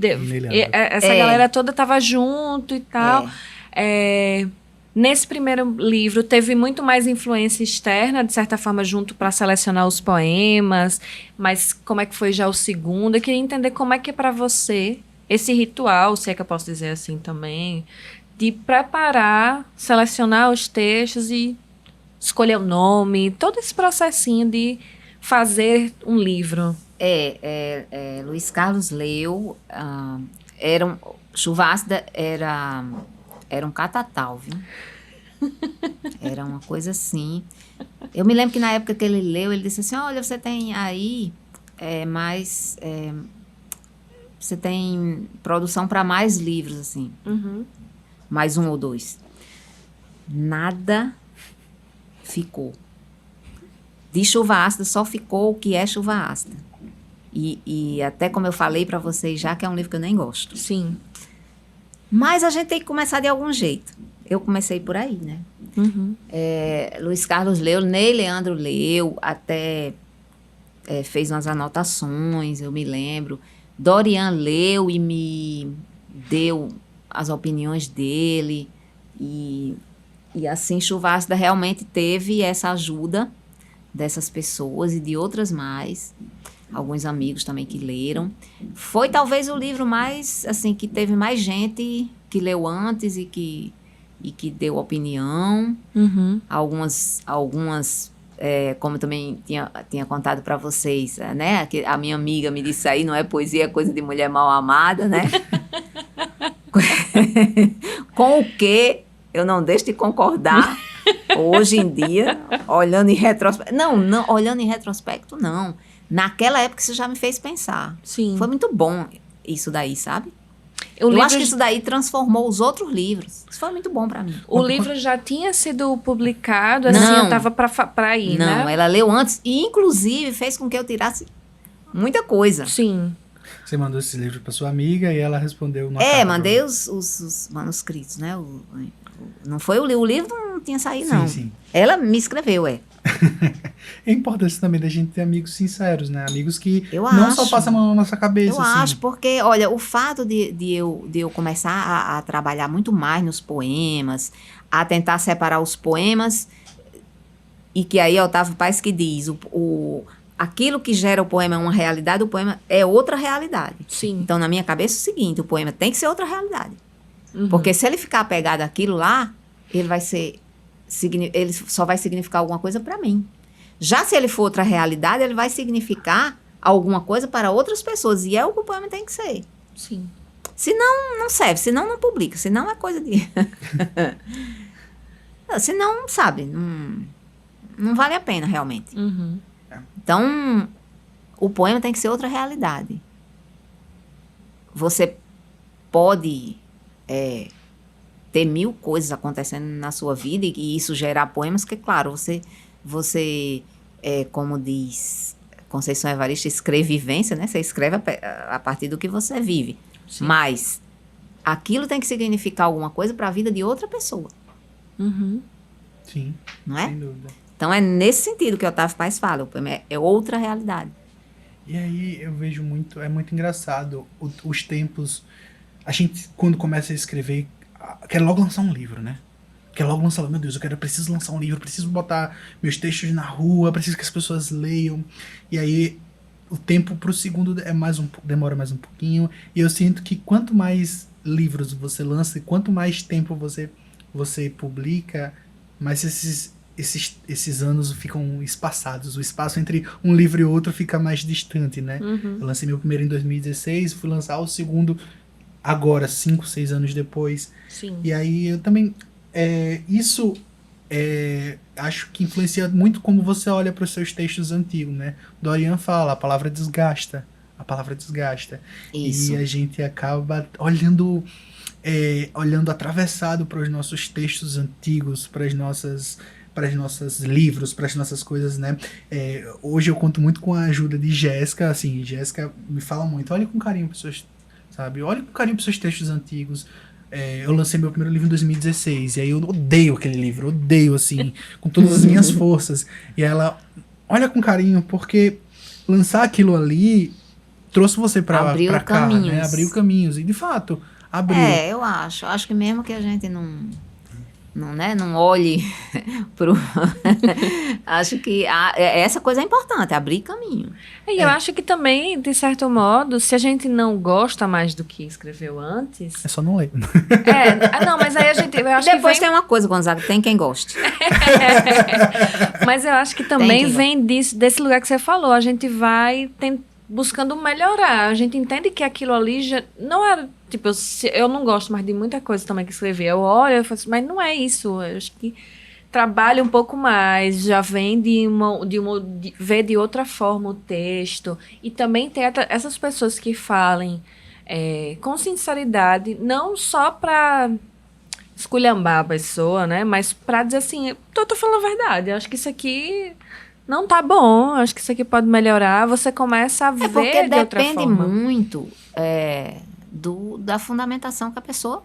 essa galera toda estava junto e tal. Nesse primeiro livro, teve muito mais influência externa, de certa forma, junto para selecionar os poemas, mas como é que foi já o segundo? Eu queria entender como é que é para você esse ritual, se é que eu posso dizer assim também, de preparar, selecionar os textos e escolher o nome, todo esse processinho de fazer um livro. Luiz Carlos leu, Chuva Ácida era um catatal, viu? Era uma coisa assim. Eu me lembro que na época que ele leu, ele disse assim, olha, você tem aí você tem produção para mais livros, assim. Mais 1 ou 2. Nada ficou. De Chuva Ácida só ficou o que é Chuva Ácida. E até como eu falei para vocês já, que é um livro que eu nem gosto. Sim. Mas a gente tem que começar de algum jeito. Eu comecei por aí, né? Luiz Carlos leu, Ney Leandro leu, até fez umas anotações, eu me lembro. Dorian leu e me deu as opiniões dele. E assim, Chuva Ácida realmente teve essa ajuda dessas pessoas e de outras mais. Alguns amigos também que leram. Foi talvez o livro mais, assim, que teve mais gente que leu antes e que deu opinião. Algumas como eu também tinha contado para vocês, né? Que a minha amiga me disse aí, não é poesia, é coisa de mulher mal amada, né? Com o que eu não deixo de concordar hoje em dia, olhando em retrospecto. Não, olhando em retrospecto, não. Naquela época isso já me fez pensar. Sim. Foi muito bom isso daí, sabe? Eu acho que isso daí transformou os outros livros. Isso foi muito bom pra mim. O livro já tinha sido publicado, assim, eu tava pra ir, né? Não, ela leu antes e, inclusive, fez com que eu tirasse muita coisa. Sim. Você mandou esse livro pra sua amiga e ela respondeu no mandei os manuscritos, né? Não foi o livro não tinha saído, não. Sim. Ela me escreveu, É importante também da gente ter amigos sinceros, né? Amigos que não só passam a mão na nossa cabeça. Eu acho, porque, olha, o fato de eu começar a trabalhar muito mais nos poemas, a tentar separar os poemas, e que aí é Otávio Paz que diz, aquilo que gera o poema é uma realidade, o poema é outra realidade. Sim. Então, na minha cabeça é o seguinte, o poema tem que ser outra realidade. Porque se ele ficar apegado àquilo lá, ele só vai significar alguma coisa para mim. Já se ele for outra realidade, ele vai significar alguma coisa para outras pessoas. E é o que o poema tem que ser. Sim. Senão, não serve. Senão, não publica. Senão, é coisa de... Senão, sabe, não vale a pena, realmente. Então, o poema tem que ser outra realidade. Você pode... ter 1000 coisas acontecendo na sua vida e isso gerar poemas, que claro, você como diz Conceição Evaristo, escrevivência, né? Você escreve a partir do que você vive. Sim. Mas aquilo tem que significar alguma coisa para a vida de outra pessoa. Sim, não é? Sem dúvida. Então é nesse sentido que Otávio Paz fala, o poema é outra realidade. E aí eu vejo é muito engraçado os tempos. A gente, quando começa a escrever, quer logo lançar um livro, né? Quer logo lançar, meu Deus, preciso lançar um livro, preciso botar meus textos na rua, preciso que as pessoas leiam. E aí o tempo pro segundo demora mais um pouquinho. E eu sinto que quanto mais livros você lança e quanto mais tempo você publica, mais esses anos ficam espaçados. O espaço entre um livro e outro fica mais distante, né? Eu lancei meu primeiro em 2016, fui lançar o segundo agora, 5, 6 anos depois. Sim. E aí eu também... acho que influencia muito como você olha para os seus textos antigos, né? Dorian fala, a palavra desgasta. Isso. E a gente acaba olhando atravessado para os nossos textos antigos, para os nossos livros, para as nossas coisas, né? Hoje eu conto muito com a ajuda de Jéssica, assim, Jéssica me fala muito, olha com carinho para os seus, sabe? Olha com carinho para os seus textos antigos. Eu lancei meu primeiro livro em 2016, e aí eu odeio aquele livro, assim, com todas as minhas forças. E ela, olha com carinho, porque lançar aquilo ali trouxe você pra cá, né? Abriu caminhos. E de fato, abriu. Eu acho. Acho que mesmo que a gente não olhe pro... Acho que essa coisa é importante, abrir caminho. E eu acho que também, de certo modo, se a gente não gosta mais do que escreveu antes... É só não ler. Não, mas aí a gente... Eu acho Depois que vem, tem uma coisa, Gonzaga, tem quem goste. mas eu acho que Tem também quem vem desse lugar que você falou. A gente vai buscando melhorar. A gente entende que aquilo ali já não era... Tipo, eu não gosto mais de muita coisa também que escrevi. Eu olho e falo assim, mas não é isso. Eu acho que trabalha um pouco mais, já vem ver de outra forma o texto. E também tem essas pessoas que falem com sinceridade, não só para esculhambar a pessoa, né? Mas para dizer assim, tô falando a verdade. Eu acho que isso aqui não tá bom. Eu acho que isso aqui pode melhorar. Você começa a ver Porque de outra depende forma. muito da fundamentação que a pessoa...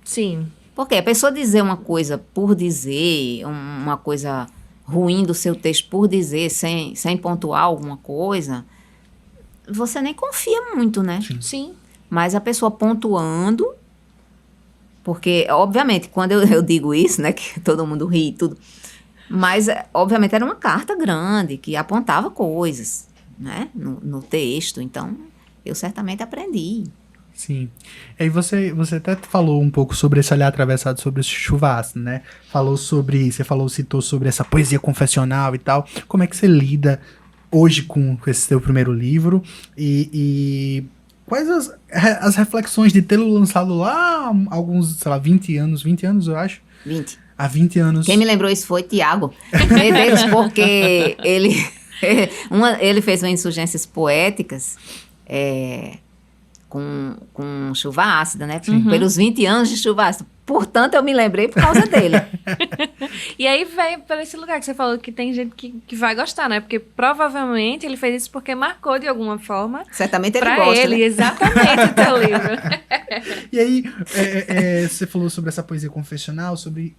Sim. Porque a pessoa dizer uma coisa por dizer, uma coisa ruim do seu texto por dizer, sem pontuar alguma coisa, você nem confia muito, né? Sim. Mas a pessoa pontuando, porque, obviamente, quando eu digo isso, né, que todo mundo ri e tudo, mas, obviamente, era uma carta grande que apontava coisas, né, no texto. Então, eu certamente aprendi. Sim. E aí você até falou um pouco sobre esse olhar atravessado sobre o Chuva Ácida, né? Citou sobre essa poesia confessional e tal. Como é que você lida hoje com esse seu primeiro livro? E quais as reflexões de tê-lo lançado lá há alguns, sei lá, 20 anos, eu acho? 20. Há 20 anos. Quem me lembrou isso foi Tiago Medeiros, porque ele fez uma Insurgências Poéticas com Chuva Ácida, né? Pelos 20 anos de Chuva Ácida. Portanto, eu me lembrei por causa dele. E aí veio para esse lugar que você falou que tem gente que vai gostar, né? Porque provavelmente ele fez isso porque marcou de alguma forma. Certamente ele pra gosta, ele, né? exatamente, o teu livro. E aí, você falou sobre essa poesia confessional, sobre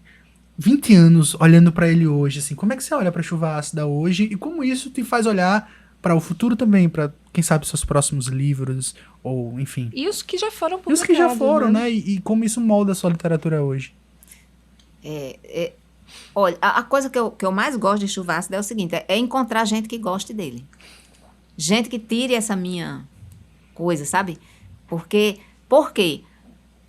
20 anos olhando pra ele hoje, assim, como é que você olha pra Chuva Ácida hoje e como isso te faz olhar pra o futuro também, pra quem sabe seus próximos livros, ou enfim. E os que já foram E publicados. os que já foram, né? E como isso molda a sua literatura hoje. Olha, a coisa que eu mais gosto de Chuva Ácida é o seguinte, é encontrar gente que goste dele. Gente que tire essa minha coisa, sabe? Por quê?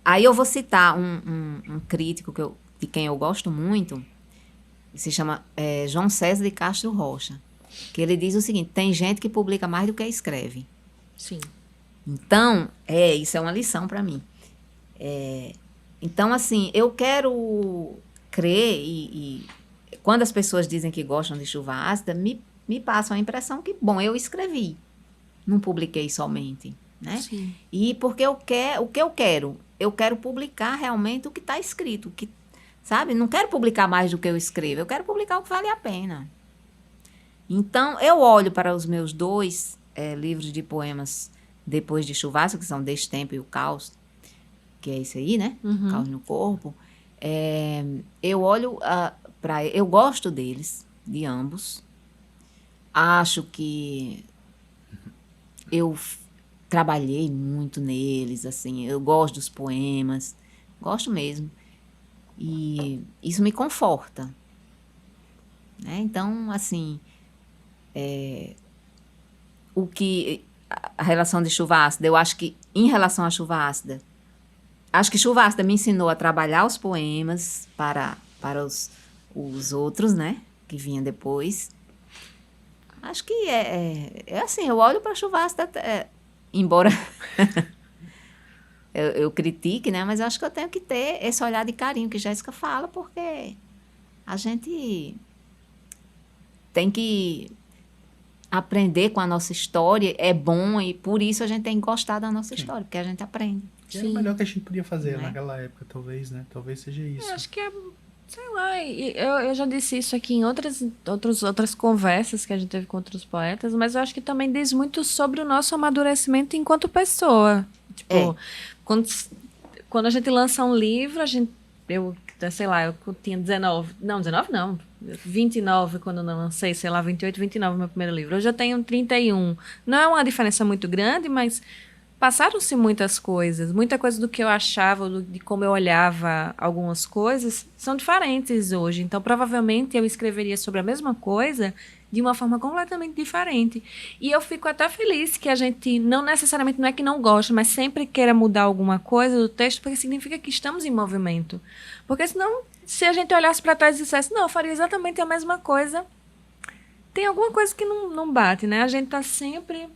Aí eu vou citar um crítico de quem eu gosto muito, que se chama João César de Castro Rocha, que ele diz o seguinte, tem gente que publica mais do que escreve. Sim. Então, isso é uma lição para mim. Então, assim, eu quero crer e quando as pessoas dizem que gostam de Chuva Ácida, me passam a impressão que, bom, eu escrevi, não publiquei somente, né? Sim. E porque o que eu quero publicar realmente o que está escrito, sabe? Não quero publicar mais do que eu escrevo, eu quero publicar o que vale a pena. Então, eu olho para os meus 2 livros de poemas depois de Chuva Ácida, que são Destempo e o Caos, que é isso aí, né? Uhum. Caos no Corpo. Eu olho eu gosto deles, de ambos. Acho que eu trabalhei muito neles, assim, eu gosto dos poemas, gosto mesmo. E isso me conforta, né? Então, assim, a relação de Chuva Ácida, eu acho que, em relação à Chuva Ácida, acho que Chuva Ácida me ensinou a trabalhar os poemas para os outros, né? Que vinham depois. Acho que é assim, eu olho para Chuva Ácida, embora eu critique, né? Mas eu acho que eu tenho que ter esse olhar de carinho que Jéssica fala, porque a gente tem que aprender com a nossa história, é bom, e por isso a gente tem que gostar da nossa história, porque a gente aprende. Que era o melhor que a gente podia fazer Né? naquela época, talvez, né? Talvez seja isso. Eu acho que sei lá, eu já disse isso aqui em outras conversas que a gente teve com outros poetas, mas eu acho que também diz muito sobre o nosso amadurecimento enquanto pessoa. Tipo, quando a gente lança um livro, eu tinha 29 quando eu lancei, sei lá, 28, 29 meu primeiro livro. Hoje eu tenho 31. Não é uma diferença muito grande, mas passaram-se muitas coisas. Muita coisa do que eu achava, de como eu olhava algumas coisas, são diferentes hoje. Então, provavelmente, eu escreveria sobre a mesma coisa de uma forma completamente diferente. E eu fico até feliz que a gente, não necessariamente, não é que não goste, mas sempre queira mudar alguma coisa do texto, porque significa que estamos em movimento. Porque senão, se a gente olhasse para trás e dissesse, não, eu faria exatamente a mesma coisa, tem alguma coisa que não bate, né? A gente está sempre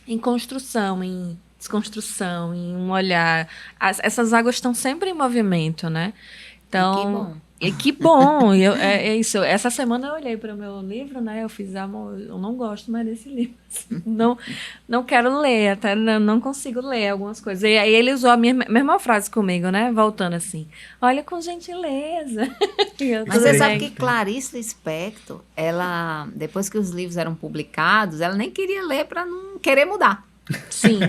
em construção, em desconstrução, em um olhar. Essas águas estão sempre em movimento, né? Então, e que bom. É isso. Essa semana eu olhei para o meu livro, né? Eu fiz, amor, eu não gosto mais desse livro. Não quero ler, até não consigo ler algumas coisas. E aí ele usou a mesma frase comigo, né? Voltando assim, olha com gentileza. Mas você sabe que Clarice Lispector, ela, depois que os livros eram publicados, ela nem queria ler para não querer mudar. Sim.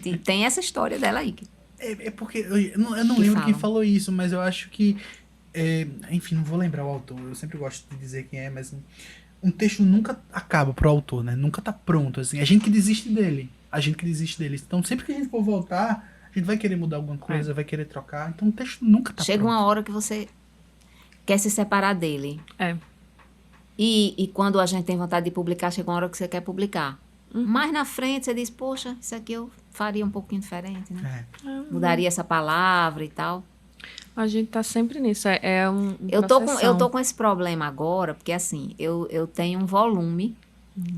E tem essa história dela aí. É porque eu não lembro quem falou isso, mas eu acho que enfim, não vou lembrar o autor, eu sempre gosto de dizer quem é, mas um texto nunca acaba pro autor, né? Nunca tá pronto, assim. A gente que desiste dele. Então, sempre que a gente for voltar, a gente vai querer mudar alguma coisa, vai querer trocar. Então, o texto nunca tá Chega pronto. uma hora que você quer se separar dele. É. E quando a gente tem vontade de publicar, chega uma hora que você quer publicar. Mais na frente, você diz, poxa, isso aqui eu faria um pouquinho diferente, né? Mudaria essa palavra e tal. A gente tá sempre nisso. Eu tô com esse problema agora, porque assim, eu tenho um volume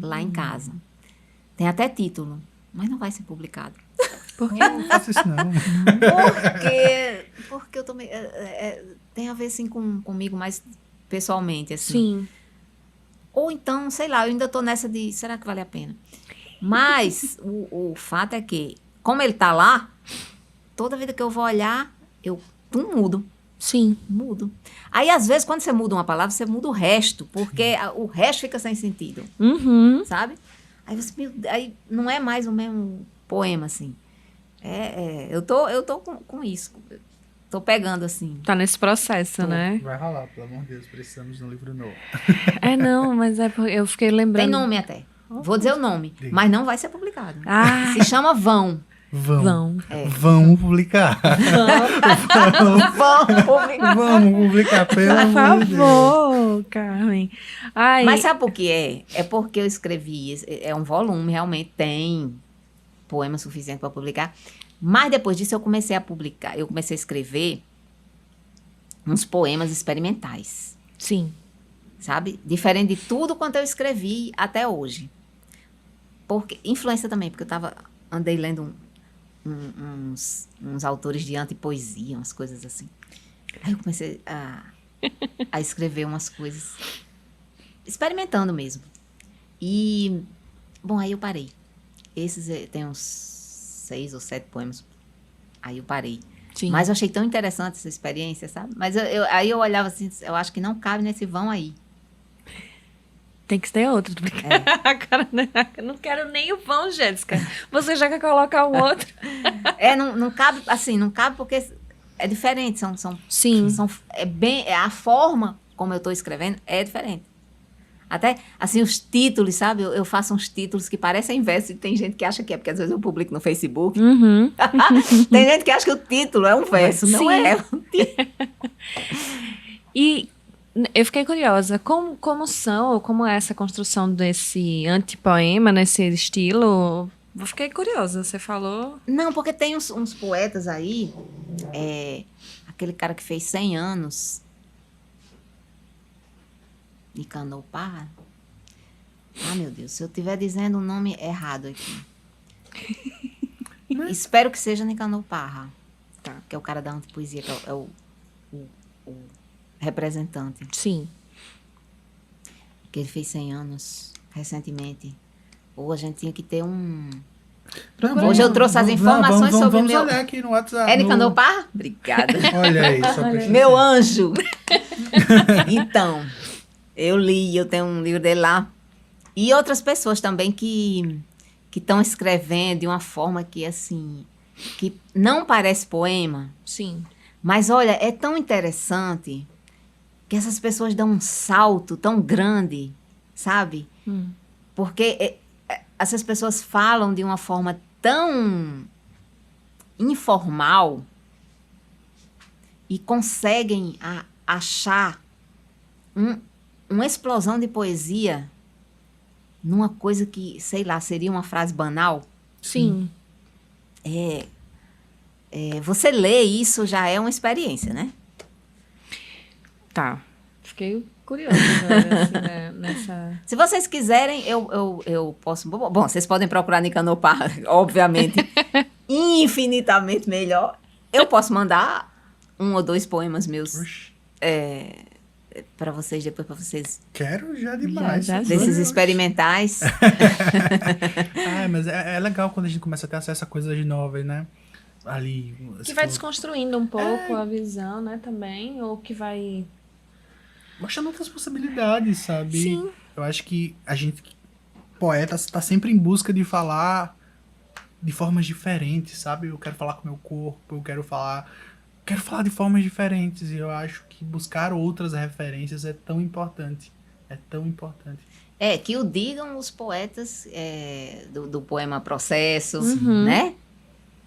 lá em casa. Tem até título, mas não vai ser publicado. Por que eu não faço isso, não? Porque eu tô meio, tem a ver, assim, comigo mais pessoalmente, assim. Sim. Ou então, sei lá, eu ainda tô nessa de, será que vale a pena? Mas o fato é que, como ele tá lá, toda vida que eu vou olhar, eu mudo. Sim. Mudo. Aí, às vezes, quando você muda uma palavra, você muda o resto, porque o resto fica sem sentido. Sabe? Aí você, aí não é mais o mesmo poema, assim. Eu tô com isso. Tô pegando, assim. Tá nesse processo, né? Vai rolar, pelo amor de Deus, precisamos de um livro novo. Não, mas eu fiquei lembrando. Tem nome até. Vou dizer o nome, mas não vai ser publicado. Se chama Vão. Vamos publicar. Vamos publicar, pelo amor de Deus. Por favor, Carmen. Mas sabe por que é? É porque eu escrevi, é um volume, realmente tem poema suficiente para publicar. Mas depois disso eu comecei a publicar, eu comecei a escrever uns poemas experimentais. Sim. Sabe? Diferente de tudo quanto eu escrevi até hoje. Porque influência também, porque eu andei lendo uns autores de antipoesia, umas coisas assim. Aí eu comecei a escrever umas coisas, experimentando mesmo. E, bom, aí eu parei. Esses tem uns 6 ou 7 poemas. Aí eu parei. Sim. Mas eu achei tão interessante essa experiência, sabe? Mas aí eu olhava assim, eu acho que não cabe nesse vão aí. Tem que ter outro. Cara, eu não quero nem o vão, Jéssica. Você já quer colocar um outro? Não cabe, assim, não cabe porque é diferente. Sim. A forma como eu estou escrevendo é diferente. Até, assim, os títulos, sabe? Eu faço uns títulos que parecem verso e tem gente que acha que é, porque às vezes eu publico no Facebook. Tem gente que acha que o título é um verso, não é. E eu fiquei curiosa, como é essa construção desse antipoema, nesse estilo? Eu fiquei curiosa, você falou... Não, porque tem uns poetas aí, aquele cara que fez 100 anos... Nicanor Parra. Meu Deus, se eu estiver dizendo o nome errado aqui. Espero que seja Nicanor Parra. Tá. Que é o cara da antipoesia, que é o representante. Sim. Que ele fez 100 anos recentemente. Ou a gente tinha que ter um... Hoje eu trouxe as informações sobre o meu... Vamos olhar aqui no WhatsApp. É Nicanor Parra? Obrigada. Olha aí, só pra meu anjo. Então... Eu li, eu tenho um livro dele lá. E outras pessoas também que estão escrevendo de uma forma que, assim, que não parece poema. Sim. Mas, olha, é tão interessante que essas pessoas dão um salto tão grande, sabe? Porque essas pessoas falam de uma forma tão informal e conseguem achar uma explosão de poesia numa coisa que, sei lá, seria uma frase banal. Sim. Você lê isso já é uma experiência, né? Tá. Fiquei curiosa agora, assim, né, nessa... Se vocês quiserem, eu posso... Bom, vocês podem procurar Nicanor Parra, obviamente, infinitamente melhor. Eu posso mandar 1 ou 2 poemas meus Oxi, para vocês, depois para vocês, quero já demais. Já, já. desses Oxi. experimentais. Mas é legal quando a gente começa a ter acesso a coisas novas, né? Ali. Que você vai falou- desconstruindo um pouco a visão, né, também, ou que vai... mostrando outras possibilidades, sabe? Sim. Eu acho que a gente, poeta, está sempre em busca de falar de formas diferentes, sabe? Eu quero falar com o meu corpo, eu quero falar de formas diferentes. E eu acho que buscar outras referências é tão importante. É tão importante. Que o digam os poetas do poema Processo, Uhum. né?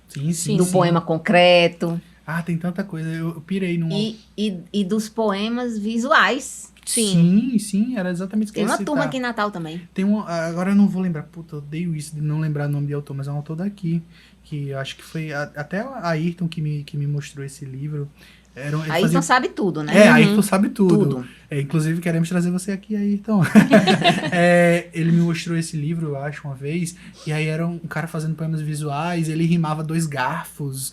Sim, sim. Do sim. poema concreto Ah, tem tanta coisa. Eu pirei num. e dos poemas visuais. Sim. Sim, era exatamente o que Tem eu ia uma citar. turma aqui em Natal também. Tem um, agora eu não vou lembrar, puta, eu odeio isso de não lembrar o nome de autor, mas é um autor daqui, que eu acho que foi até a Ayrton que me mostrou esse livro. Ele Aí fazia- não sabe tudo, né? Ayrton sabe tudo. Tudo. Inclusive queremos trazer você aqui, Ayrton. Ele me mostrou esse livro, eu acho, uma vez, e aí era um cara fazendo poemas visuais, ele rimava 2 garfos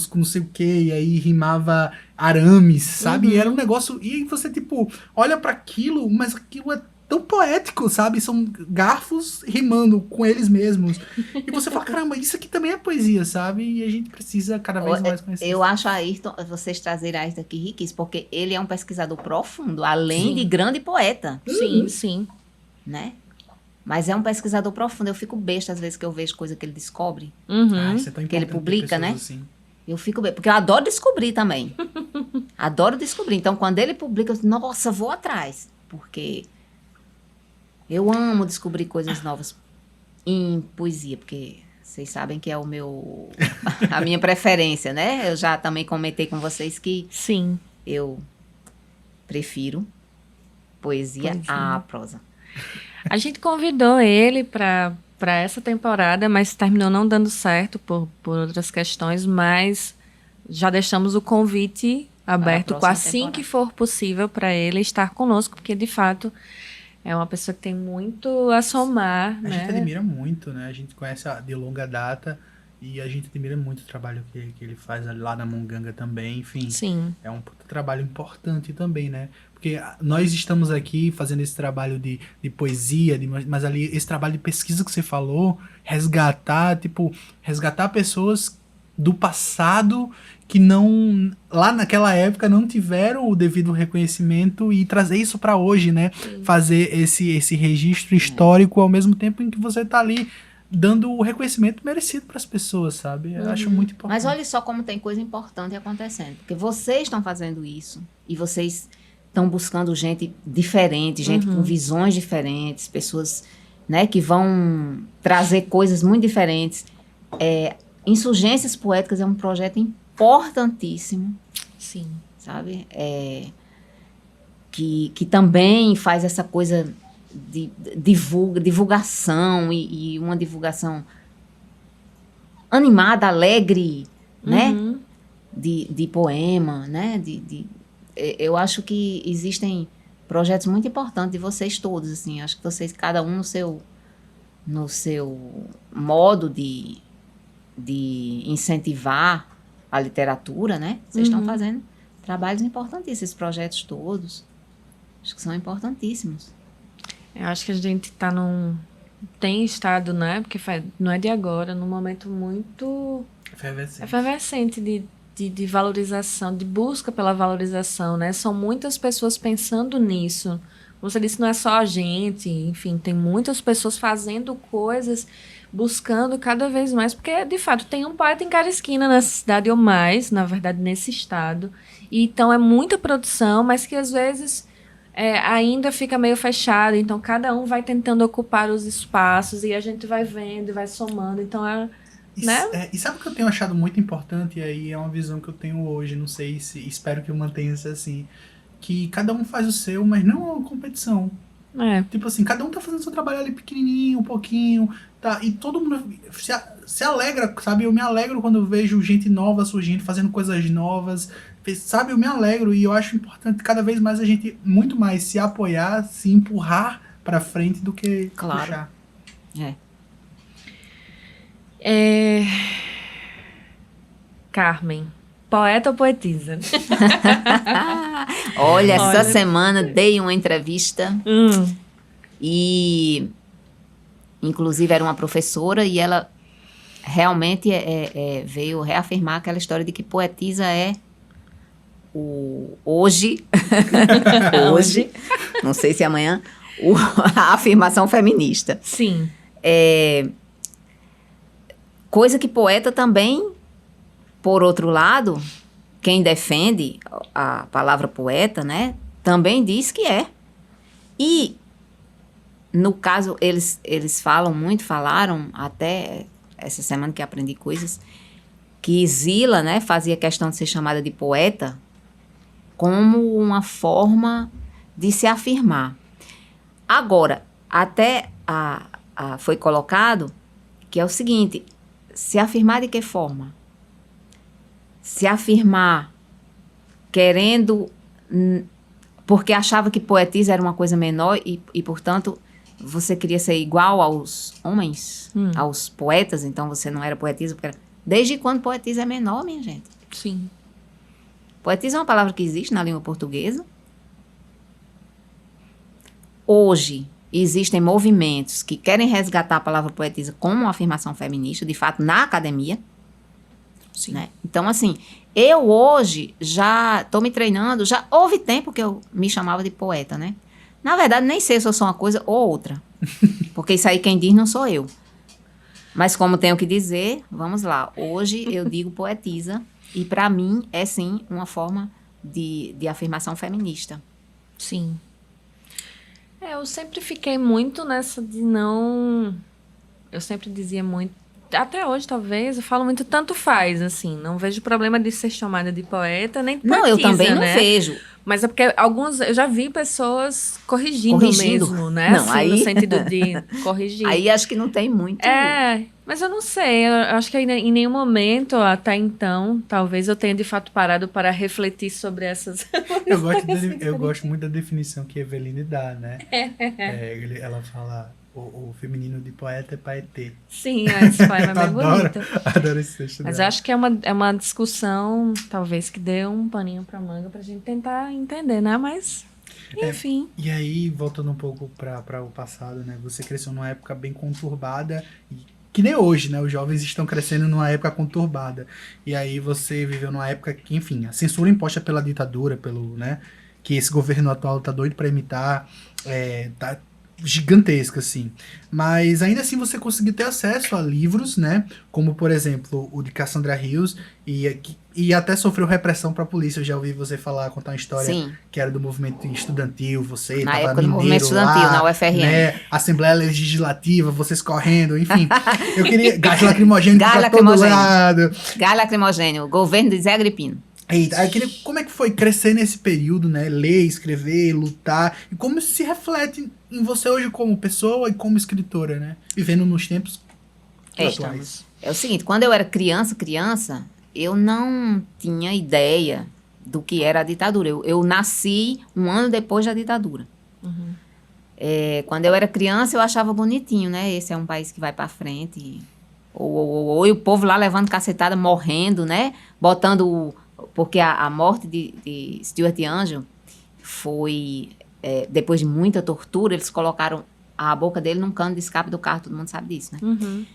com não sei o que, e aí rimava arames, sabe? E era um negócio, e aí você, tipo, olha pra aquilo, mas aquilo é tão poético, sabe? São garfos rimando com eles mesmos. E você fala, caramba, isso aqui também é poesia, sabe? E a gente precisa cada vez mais conhecer. Eu acho vocês trazerem a Ayrton aqui riquíssimo, porque ele é um pesquisador profundo, além Sim. de grande poeta, Sim, sim. né? Mas é um pesquisador profundo. Eu fico besta às vezes que eu vejo coisa que ele descobre. Uhum. Isso é tão Que ele importante ter publica, pessoas né? assim. Eu fico besta, porque eu adoro descobrir também. Adoro descobrir. Então, quando ele publica, eu digo, nossa, vou atrás. Porque eu amo descobrir coisas novas em poesia, porque vocês sabem que é a minha preferência, né? Eu já também comentei com vocês que Sim. eu prefiro poesia à prosa. A gente convidou ele para essa temporada, mas terminou não dando certo por outras questões, mas já deixamos o convite aberto próxima assim temporada. que for possível para ele estar conosco, porque de fato é uma pessoa que tem muito a somar, A né? gente admira muito, né? A gente conhece de longa data e a gente admira muito o trabalho que ele faz lá na Munganga também. Enfim, Sim. é um trabalho importante também, né? Porque nós estamos aqui fazendo esse trabalho de poesia, mas ali esse trabalho de pesquisa que você falou, resgatar pessoas do passado que não, lá naquela época, não tiveram o devido reconhecimento e trazer isso para hoje, né? Fazer esse registro histórico ao mesmo tempo em que você tá ali dando o reconhecimento merecido para as pessoas, sabe? Eu acho muito importante. Mas olha só como tem coisa importante acontecendo. Porque vocês estão fazendo isso e vocês estão buscando gente diferente, gente com visões diferentes, pessoas, né, que vão trazer coisas muito diferentes. Insurgências Poéticas é um projeto importantíssimo, Sim. sabe? Que também faz essa coisa de divulgação e uma divulgação animada, alegre, né? Uhum. De poema, né? Eu acho que existem projetos muito importantes de vocês todos, assim. Acho que vocês, cada um no seu modo de incentivar a literatura, né? Vocês estão fazendo trabalhos importantíssimos, esses projetos todos. Acho que são importantíssimos. Eu acho que a gente tem estado, né? Porque não é de agora, num momento muito efervescente de valorização, de busca pela valorização, né? São muitas pessoas pensando nisso. Você disse, não é só a gente, enfim, tem muitas pessoas fazendo coisas, buscando cada vez mais, porque, de fato, tem um poeta em cada esquina nessa cidade ou mais, na verdade, nesse estado. E, então, é muita produção, mas que, às vezes, ainda fica meio fechado. Então, cada um vai tentando ocupar os espaços e a gente vai vendo e vai somando. Então, E sabe o que eu tenho achado muito importante? E aí é uma visão que eu tenho hoje, não sei se, espero que eu mantenha-se assim, que cada um faz o seu, mas não é uma competição. É. Tipo assim, cada um tá fazendo seu trabalho ali pequenininho, um pouquinho, tá? E todo mundo se alegra, sabe? Eu me alegro quando eu vejo gente nova surgindo, fazendo coisas novas, sabe? Eu me alegro e eu acho importante cada vez mais a gente muito mais se apoiar, se empurrar pra frente do que Claro. puxar. Carmen, poeta ou poetisa? Olha, essa Olha. semana dei uma entrevista e, inclusive, era uma professora e ela realmente veio reafirmar aquela história de que poetisa é hoje, não sei se amanhã, a afirmação feminista. Sim. Coisa que poeta também, por outro lado, quem defende a palavra poeta, né, também diz que é. E, no caso, eles falaram até essa semana que aprendi coisas, que Zila, né, fazia questão de ser chamada de poeta como uma forma de se afirmar. Agora, até foi colocado que é o seguinte, se afirmar de que forma? Se afirmar querendo, porque achava que poetisa era uma coisa menor e, portanto, você queria ser igual aos homens, aos poetas, então você não era poetisa. Desde quando poetisa é menor, minha gente? Sim. Poetisa é uma palavra que existe na língua portuguesa. Hoje, existem movimentos que querem resgatar a palavra poetisa como uma afirmação feminista, de fato, na academia. Sim. Né? Então, assim, eu hoje já estou me treinando, já houve tempo que eu me chamava de poeta, né? Na verdade, nem sei se eu sou uma coisa ou outra. Porque isso aí quem diz não sou eu. Mas como tenho que dizer, vamos lá. Hoje eu digo poetisa e para mim é sim uma forma de afirmação feminista. Sim. Eu sempre fiquei muito nessa de não... Eu sempre dizia muito... Até hoje, talvez, eu falo muito tanto faz, assim. Não vejo problema de ser chamada de poeta, nem de poetisa, Não, eu também não né? vejo. Mas é porque eu já vi pessoas corrigindo mesmo, né? Não, assim, aí... no sentido de corrigir. Aí acho que não tem muito... Mas eu não sei. Eu acho que em nenhum momento, até então, talvez eu tenha de fato parado para refletir sobre essas... Eu gosto muito da definição que a Eveline dá, né? Ela fala... O feminino de poeta é paetê. Sim, esse poema é bem bonito. Adoro esse texto Mas dela. eu acho que é uma discussão, talvez, que dê um paninho pra manga pra gente tentar entender, né? Mas, enfim. E aí, voltando um pouco para o passado, né? Você cresceu numa época bem conturbada, que nem hoje, né? Os jovens estão crescendo numa época conturbada. E aí você viveu numa época que, enfim, a censura imposta pela ditadura, né? Que esse governo atual tá doido para imitar, tá gigantesca, assim. Mas ainda assim você conseguiu ter acesso a livros, né? Como, por exemplo, o de Cassandra Rios, e até sofreu repressão pra polícia. Eu já ouvi você contar uma história Sim. que era do movimento estudantil, você Na tava época do mineiro movimento estudantil, lá, na UFRN. né? Assembleia Legislativa, vocês correndo, enfim. Eu queria... Gás lacrimogêneo Gás pra todo lacrimogêneo. lado. Gás lacrimogêneo, governo de Zé Agripino. Eita, eu queria, como é que foi crescer nesse período, né? Ler, escrever, lutar. E como isso se reflete em você hoje como pessoa e como escritora, né? Vivendo nos tempos atuais. É o seguinte, quando eu era criança, eu não tinha ideia do que era a ditadura. Eu nasci um ano depois da ditadura. Uhum. Quando eu era criança, eu achava bonitinho, né? Esse é um país que vai pra frente. Ou o povo lá levando cacetada, morrendo, né? Botando... Porque a morte de Stuart Angel foi, depois de muita tortura, eles colocaram a boca dele num cano de escape do carro, todo mundo sabe disso, né? Uhum.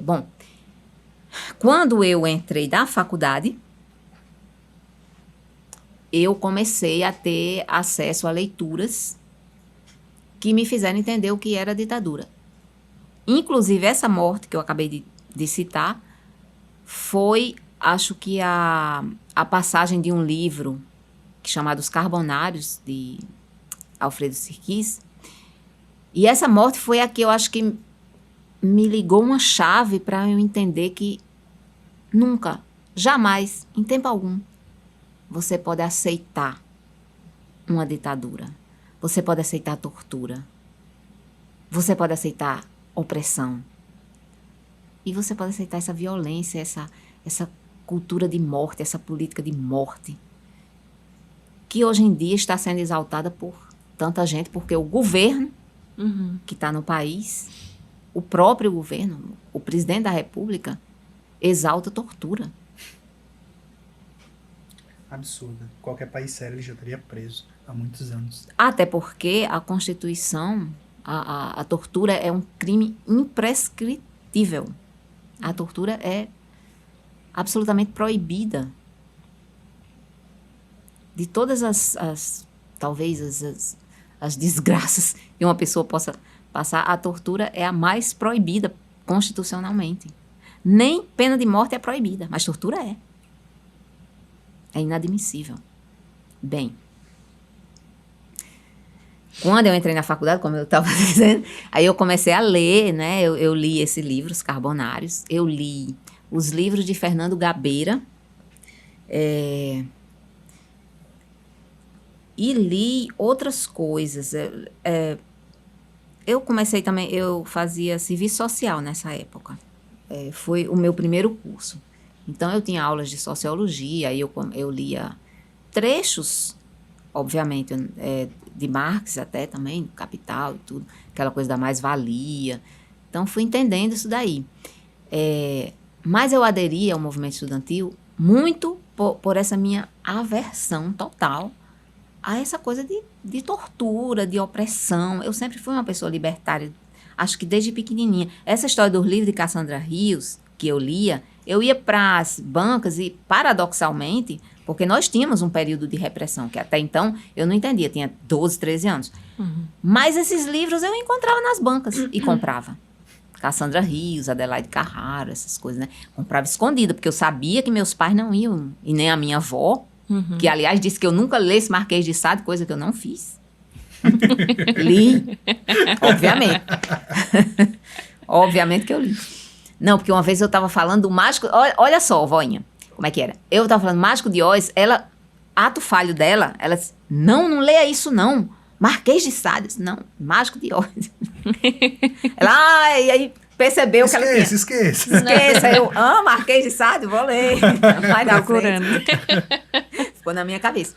Bom, quando eu entrei na faculdade, eu comecei a ter acesso a leituras que me fizeram entender o que era a ditadura. Inclusive, essa morte que eu acabei de citar foi... Acho que a passagem de um livro chamado Os Carbonários, de Alfredo Sirkis. E essa morte foi a que eu acho que me ligou uma chave para eu entender que nunca, jamais, em tempo algum, você pode aceitar uma ditadura. Você pode aceitar tortura. Você pode aceitar opressão. E você pode aceitar essa violência, essa cultura de morte, essa política de morte, que hoje em dia está sendo exaltada por tanta gente, porque o governo que está no país, o próprio governo, o presidente da República, exalta tortura. Absurda. Qualquer país sério ele já estaria preso há muitos anos. Até porque a Constituição, a tortura é um crime imprescritível. A tortura é absolutamente proibida. De todas talvez as desgraças que uma pessoa possa passar, a tortura é a mais proibida constitucionalmente. Nem pena de morte é proibida, mas tortura é. É inadmissível. Bem, quando eu entrei na faculdade, como eu estava dizendo, aí eu comecei a ler, né? Eu li esses livros, Carbonários, eu li os livros de Fernando Gabeira, e li outras coisas. Eu comecei também, eu fazia serviço social nessa época. Foi o meu primeiro curso. Então, eu tinha aulas de sociologia, aí eu lia trechos, obviamente, de Marx até também, Capital e tudo, aquela coisa da mais-valia. Então, fui entendendo isso daí. Mas eu aderi ao movimento estudantil muito por essa minha aversão total a essa coisa de tortura, de opressão. Eu sempre fui uma pessoa libertária, acho que desde pequenininha. Essa história dos livros de Cassandra Rios, que eu lia, eu ia para as bancas e, paradoxalmente, porque nós tínhamos um período de repressão, que até então eu não entendia, tinha 12, 13 anos. Mas esses livros eu encontrava nas bancas e comprava. Cassandra Rios, Adelaide Carraro, essas coisas, né? Comprava escondida, porque eu sabia que meus pais não iam, e nem a minha avó, que, aliás, disse que eu nunca lesse Marquês de Sade, coisa que eu não fiz. Li, obviamente. Obviamente que eu li. Não, porque uma vez eu estava falando do Mágico... Olha só, voinha, como é que era. Eu estava falando Mágico de Oz, ato falho dela, ela disse, não leia isso não. Marquês de Sade. Disse, não, Mágico de Oz. Ela, e aí percebeu que ela tinha... Esqueça. Eu, Marquês de Sade, vou ler. Vai dar procurando. Ficou na minha cabeça.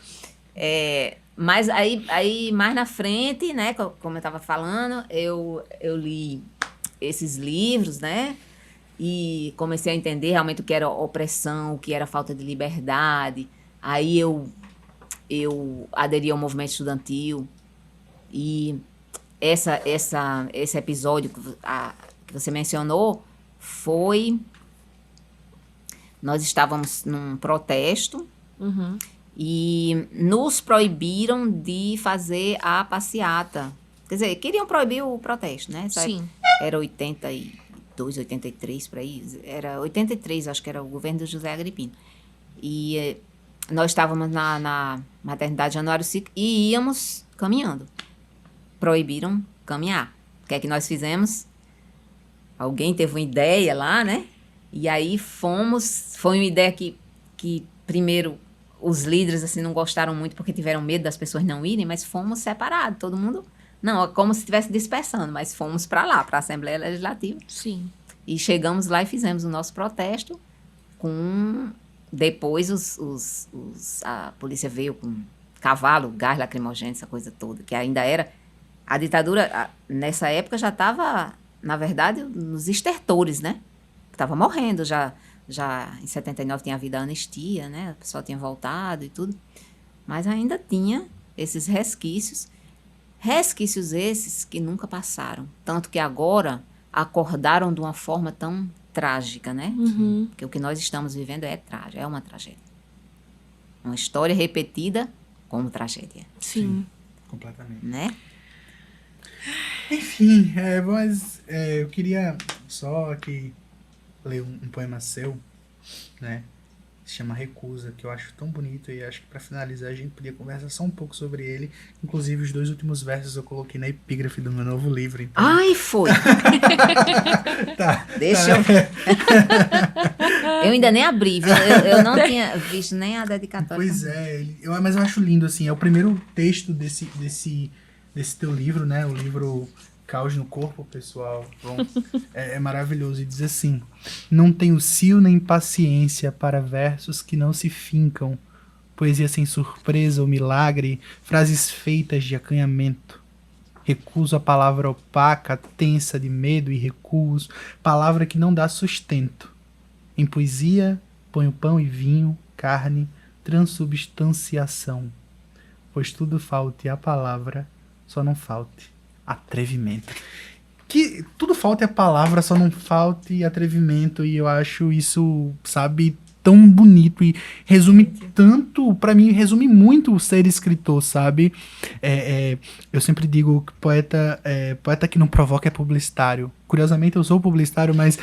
Mas aí, mais na frente, né, como eu estava falando, eu li esses livros, né, e comecei a entender realmente o que era opressão, o que era falta de liberdade. Aí eu aderi ao movimento estudantil e esse episódio que você mencionou foi... Nós estávamos num protesto e nos proibiram de fazer a passeata. Quer dizer, queriam proibir o protesto, né? Sim. Era 82, 83, por aí. Era 83, acho que era o governo do José Agripino. E nós estávamos na maternidade Januário Cico e íamos caminhando. Proibiram caminhar. O que é que nós fizemos? Alguém teve uma ideia lá, né? E aí fomos... Foi uma ideia que primeiro, os líderes assim, não gostaram muito porque tiveram medo das pessoas não irem, mas fomos separados, todo mundo... Não, é como se estivesse dispersando, mas fomos para lá, para a Assembleia Legislativa. Sim. E chegamos lá e fizemos o nosso protesto com... Depois a polícia veio com cavalo, gás lacrimogêneo, essa coisa toda, que ainda era... A ditadura, nessa época, já estava, na verdade, nos estertores, né? Estava morrendo, já em 79 tinha havido a anistia, né? O pessoal tinha voltado e tudo. Mas ainda tinha esses resquícios esses que nunca passaram. Tanto que agora acordaram de uma forma tão trágica, né? Porque o que nós estamos vivendo é trágico, é uma tragédia. Uma história repetida como tragédia. Sim. Completamente. Né? Enfim, mas eu queria só aqui ler um poema seu, né? se chama Recusa, que eu acho tão bonito e acho que para finalizar a gente podia conversar só um pouco sobre ele. Inclusive os 2 últimos versos eu coloquei na epígrafe do meu novo livro. Então... Ai, foi. Tá. Deixa eu... Eu ainda nem abri, viu? Eu não tinha visto nem a dedicatória. Pois é, mas eu acho lindo, assim, é o primeiro texto desse teu livro, né? O livro Caos no Corpo, pessoal. Bom, é maravilhoso. E diz assim: não tenho cio nem paciência para versos que não se fincam, poesia sem surpresa ou milagre, frases feitas de acanhamento. Recuso a palavra opaca, tensa de medo e recuos, palavra que não dá sustento. Em poesia, ponho pão e vinho, carne, transubstanciação. Pois tudo falte a palavra, só não falte atrevimento. Que tudo falte a palavra, só não falte atrevimento. E eu acho isso, sabe, tão bonito e resume tanto, pra mim, resume muito o ser escritor, sabe? Eu sempre digo que poeta que não provoca é publicitário. Curiosamente, eu sou publicitário, mas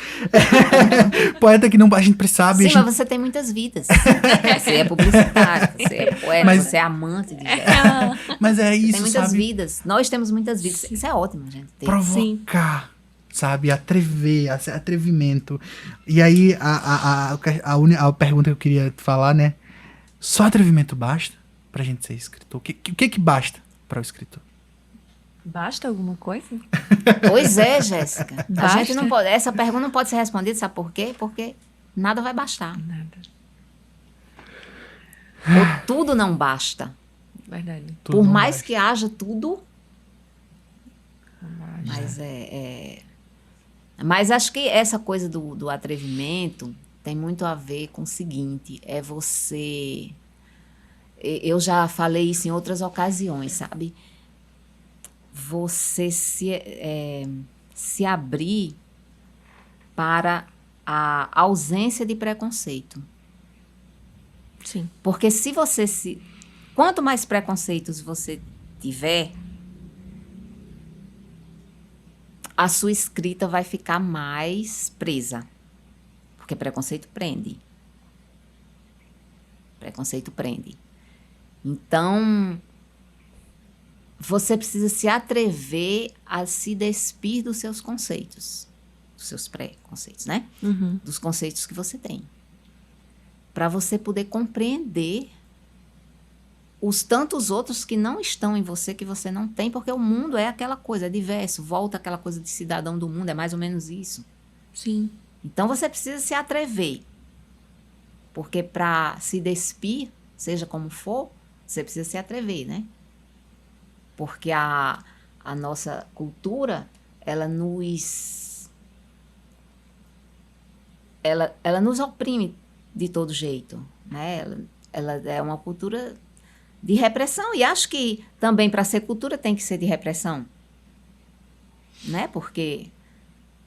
poeta que não, a gente sabe... Sim, mas você tem muitas vidas. Você é publicitário, você é poeta, você é amante de guerra. Mas é isso, tem muitas sabe? vidas. Nós temos muitas vidas. Sim. Isso é ótimo, gente. Provocar, sabe? Atrever, atrevimento. E aí, a pergunta que eu queria falar, né? Só atrevimento basta pra gente ser escritor? O que basta para o escritor? Basta alguma coisa? Pois é, Jéssica. A Basta? gente não pode, essa pergunta não pode ser respondida, sabe por quê? Porque nada vai bastar. Nada. Ou tudo não basta. Verdade. Tudo Por não mais basta. que haja tudo, Mas mas acho que essa coisa do atrevimento tem muito a ver com o seguinte, é você... Eu já falei isso em outras ocasiões, sabe? Você se abrir para a ausência de preconceito. sim. Porque se você quanto mais preconceitos você tiver, a sua escrita vai ficar mais presa. Porque preconceito prende. Preconceito prende. Então, você precisa se atrever a se despir dos seus conceitos. Dos seus pré-conceitos, né? Uhum. Dos conceitos que você tem. Para você poder compreender os tantos outros que não estão em você, que você não tem, porque o mundo é aquela coisa, é diverso, volta aquela coisa de cidadão do mundo, é mais ou menos isso. Sim. Então você precisa se atrever, porque para se despir, seja como for, você precisa se atrever, né? Porque a nossa cultura, ela nos oprime de todo jeito, né? Ela é uma cultura de repressão, e acho que também para ser cultura tem que ser de repressão, né? Porque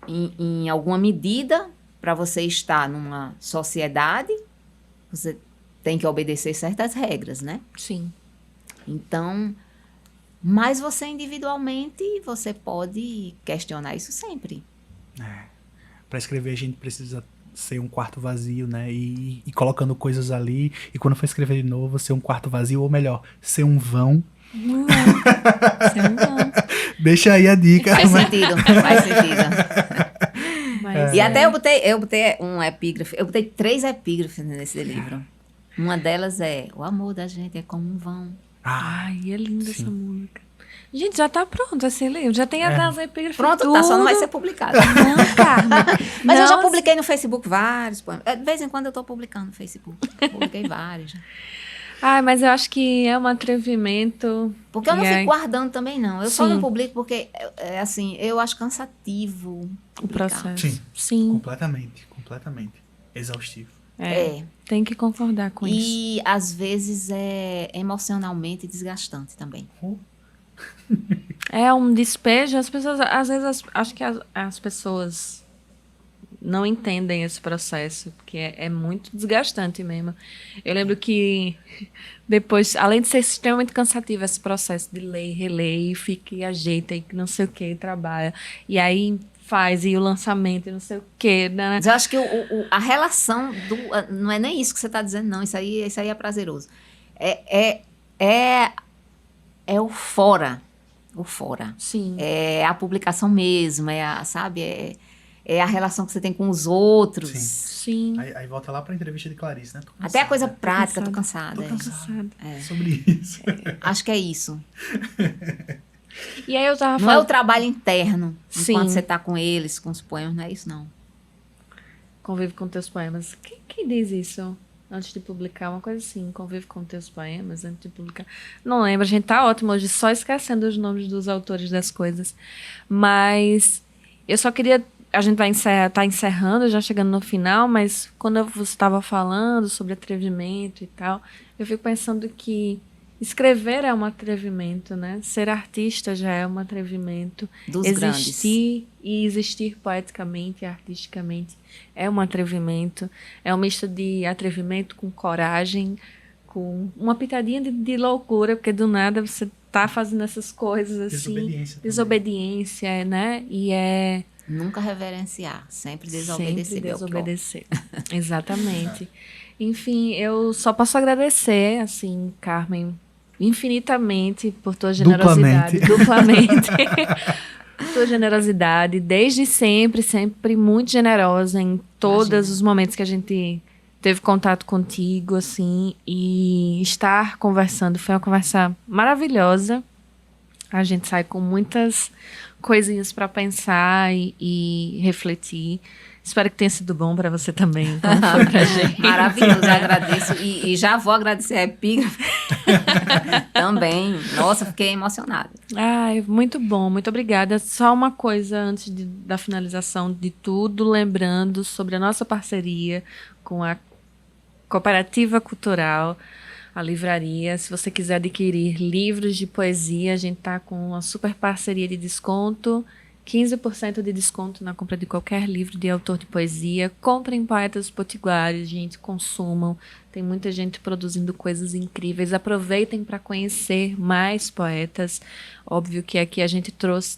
em alguma medida, para você estar numa sociedade, você tem que obedecer certas regras, né? Sim. Então, mas você individualmente, você pode questionar isso sempre. Para escrever a gente precisa ser um quarto vazio, né? E colocando coisas ali. E quando for escrever de novo, ser um quarto vazio, ou melhor, ser um vão. Deixa aí a dica. Faz sentido, faz sentido. Mas E até eu botei um epígrafe, eu botei 3 epígrafes nesse livro. Uma delas é: o amor da gente é como um vão. Ai, é linda sim. essa música. Gente, já tá pronto esse livro. Já tem até as epígrafes. Pronto, tudo. tá, só não vai ser publicado. Não, Carmen. Mas eu já Não, publiquei no Facebook vários poemas. De vez em quando eu tô publicando no Facebook. Publiquei vários. Ai, mas eu acho que é um atrevimento. Porque eu não E fico aí- guardando também, não. Eu só Sim. não publico porque, assim, eu acho cansativo O publicar. processo. Sim. Sim. Completamente. Exaustivo. É. Tem que concordar com isso. E, às vezes, é emocionalmente desgastante também. É um despejo. As pessoas, às vezes, acho que as pessoas não entendem esse processo, porque é muito desgastante mesmo. Eu lembro que depois, além de ser extremamente cansativo esse processo de ler, reler, e fica e ajeita e não sei o que, e trabalha. E aí faz, e o lançamento, e não sei o quê, né? Mas eu acho que a relação não é nem isso que você está dizendo, não. Isso aí é prazeroso. É o fora. O fora. Sim. É a publicação mesmo, sabe? É a relação que você tem com os outros. Sim. Aí volta lá pra entrevista de Clarice, né? Até a coisa prática, tô cansada. Tô cansada. Sobre isso. Acho que é isso. E aí eu tava Não é o trabalho interno, Sim. enquanto você tá com eles, com os poemas, não é isso, não. Convive com teus poemas. Quem diz isso? Antes de publicar, uma coisa assim, convive com teus poemas antes de publicar. Não lembro, a gente tá ótimo hoje, só esquecendo os nomes dos autores das coisas. Mas eu só queria... A gente vai tá encerrando, já chegando no final, mas quando você estava falando sobre atrevimento e tal, eu fico pensando que escrever é um atrevimento, né? Ser artista já é um atrevimento. Dos Existir e existir poeticamente e artisticamente é um atrevimento. É um misto de atrevimento com coragem, com uma pitadinha de loucura, porque do nada você tá fazendo essas coisas assim. Desobediência, né? E é... Nunca reverenciar, sempre desobedecer. Sempre desobedecer. Exatamente. Enfim, eu só posso agradecer, assim, Carmen, infinitamente por tua generosidade. Duplamente. Tua generosidade, desde sempre, sempre muito generosa em todos os momentos que a gente teve contato contigo, assim, e estar conversando. Foi uma conversa maravilhosa. A gente sai com muitas coisinhas para pensar e refletir. Espero que tenha sido bom para você também. Como foi pra gente. Maravilhoso, eu agradeço. E já vou agradecer a Epígrafe também. Nossa, fiquei emocionada. Ai, muito bom, muito obrigada. Só uma coisa antes da finalização de tudo, lembrando sobre a nossa parceria com a Cooperativa Cultural, a livraria. Se você quiser adquirir livros de poesia, a gente está com uma super parceria de desconto, 15% de desconto na compra de qualquer livro de autor de poesia. Comprem Poetas Potiguares, gente, consumam. Tem muita gente produzindo coisas incríveis. Aproveitem para conhecer mais poetas. Óbvio que aqui a gente trouxe...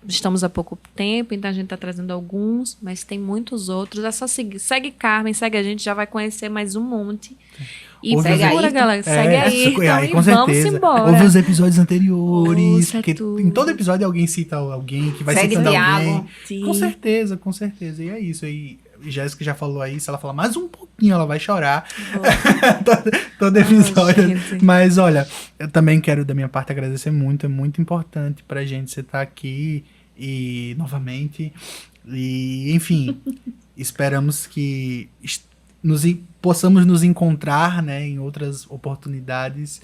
estamos há pouco tempo, então a gente está trazendo alguns, mas tem muitos outros. É só seguir. Segue Carmen, segue a gente, já vai conhecer mais um monte. E segura, galera. Segue aí. Então, com certeza. Vamos embora. Ouve os episódios anteriores. Ouça porque tudo. em todo episódio alguém cita alguém que vai Segue citando Thiago. alguém. Sim. Com certeza, com certeza. E é isso aí. Jéssica já falou aí, se ela falar mais um pouquinho, ela vai chorar. todo episódio. Gente. Mas olha, eu também quero da minha parte agradecer muito. É muito importante pra gente você estar aqui e novamente. E, enfim, esperamos que possamos nos encontrar, né, em outras oportunidades.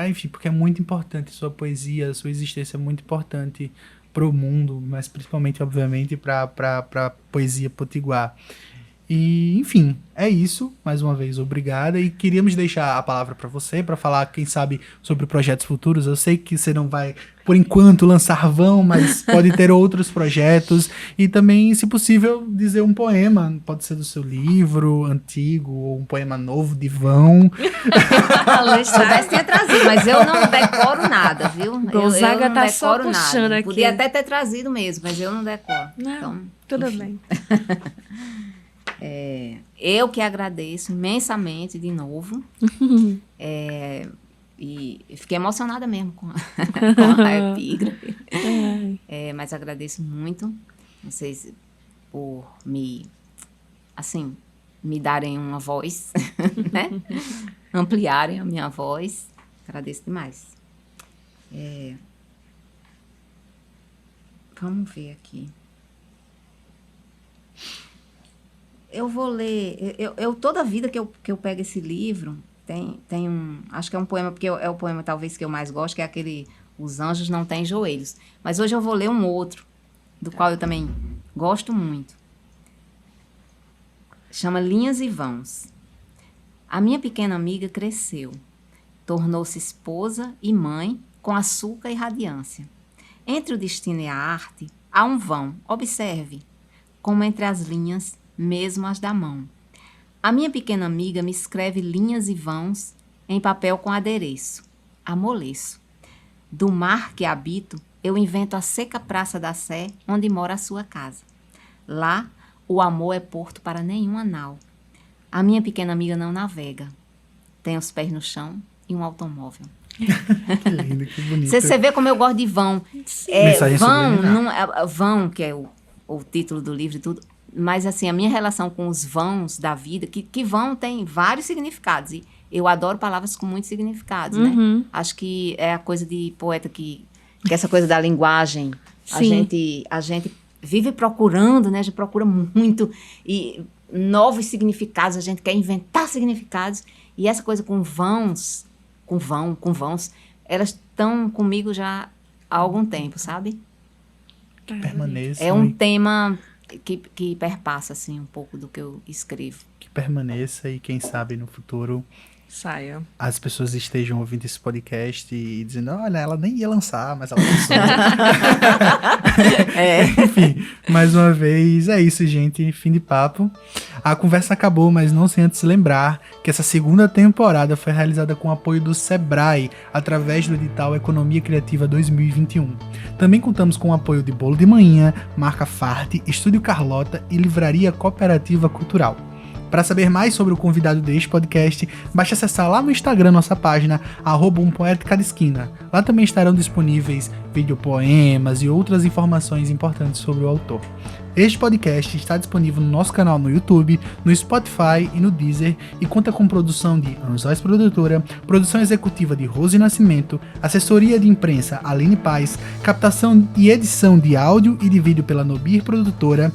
Enfim, porque é muito importante sua poesia, sua existência é muito importante pro mundo, mas principalmente, obviamente, pra poesia potiguar. E, enfim, é isso. Mais uma vez, obrigada. E queríamos deixar a palavra para você, para falar, quem sabe, sobre projetos futuros. Eu sei que você não vai, por enquanto, lançar vão, mas pode ter outros projetos. E também, se possível, dizer um poema. Pode ser do seu livro antigo, ou um poema novo de vão. Se soubesse, tinha trazido, mas eu não decoro nada, viu? Gonzaga eu não tá só decoro puxando nada. aqui. Podia até ter trazido mesmo, mas eu não decoro. Não, Então, tudo enfim. bem. Eu que agradeço imensamente de novo. E fiquei emocionada mesmo com a epígrafe. Mas agradeço muito vocês por me darem uma voz, né? Ampliarem a minha voz. Agradeço demais. Vamos ver aqui. Eu vou ler. Eu toda vida que eu pego esse livro, tem um. Acho que é um poema, porque é o poema talvez que eu mais gosto, que é aquele Os Anjos Não Têm Joelhos. Mas hoje eu vou ler um outro, do qual eu também gosto muito. Chama Linhas e Vãos. A minha pequena amiga cresceu. Tornou-se esposa e mãe com açúcar e radiância. Entre o destino e a arte, há um vão. Observe, como entre as linhas, mesmo as da mão. A minha pequena amiga me escreve linhas e vãos em papel com adereço. Amoleço. Do mar que habito, eu invento a seca praça da Sé, onde mora a sua casa. Lá, o amor é porto para nenhuma nau. A minha pequena amiga não navega. Tem os pés no chão e um automóvel. Que lindo, que bonito. Você vê como eu gosto de vão. Mensagem Vão, subliminar. vão, que é o título do livro e tudo. Mas, assim, a minha relação com os vãos da vida, que vão tem vários significados. E eu adoro palavras com muitos significados, né? Acho que é a coisa de poeta que essa coisa da linguagem, a gente vive procurando, né? A gente procura muito e novos significados, a gente quer inventar significados. E essa coisa com vãos, elas estão comigo já há algum tempo, sabe? Que permaneça. É um tema que perpassa, assim, um pouco do que eu escrevo. Que permaneça e quem sabe no futuro Saia. as pessoas estejam ouvindo esse podcast e dizendo, olha, ela nem ia lançar, mas ela lançou. Enfim, mais uma vez, é isso, gente. Fim de papo. A conversa acabou, mas não sem antes lembrar que essa segunda temporada foi realizada com o apoio do Sebrae, através do edital Economia Criativa 2021. Também contamos com o apoio de Bolo de Manhã, Marca Farte, Estúdio Carlota e Livraria Cooperativa Cultural. Para saber mais sobre o convidado deste podcast, basta acessar lá no Instagram nossa página, @umpoeta-cada-esquina. Lá também estarão disponíveis videopoemas e outras informações importantes sobre o autor. Este podcast está disponível no nosso canal no YouTube, no Spotify e no Deezer e conta com produção de Anzóis Produtora, produção executiva de Rose Nascimento, assessoria de imprensa Aline Paz, captação e edição de áudio e de vídeo pela Nobir Produtora,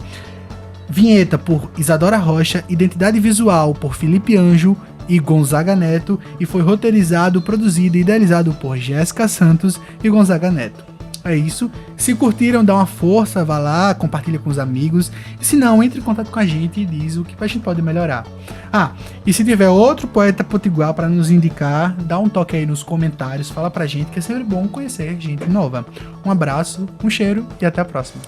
vinheta por Isadora Rocha, identidade visual por Felipe Anjo e Gonzaga Neto e foi roteirizado, produzido e idealizado por Jéssica Santos e Gonzaga Neto. É isso. Se curtiram, dá uma força, vá lá, compartilha com os amigos. E se não, entre em contato com a gente e diz o que a gente pode melhorar. E se tiver outro poeta potiguar para nos indicar, dá um toque aí nos comentários, fala pra gente que é sempre bom conhecer gente nova. Um abraço, um cheiro e até a próxima.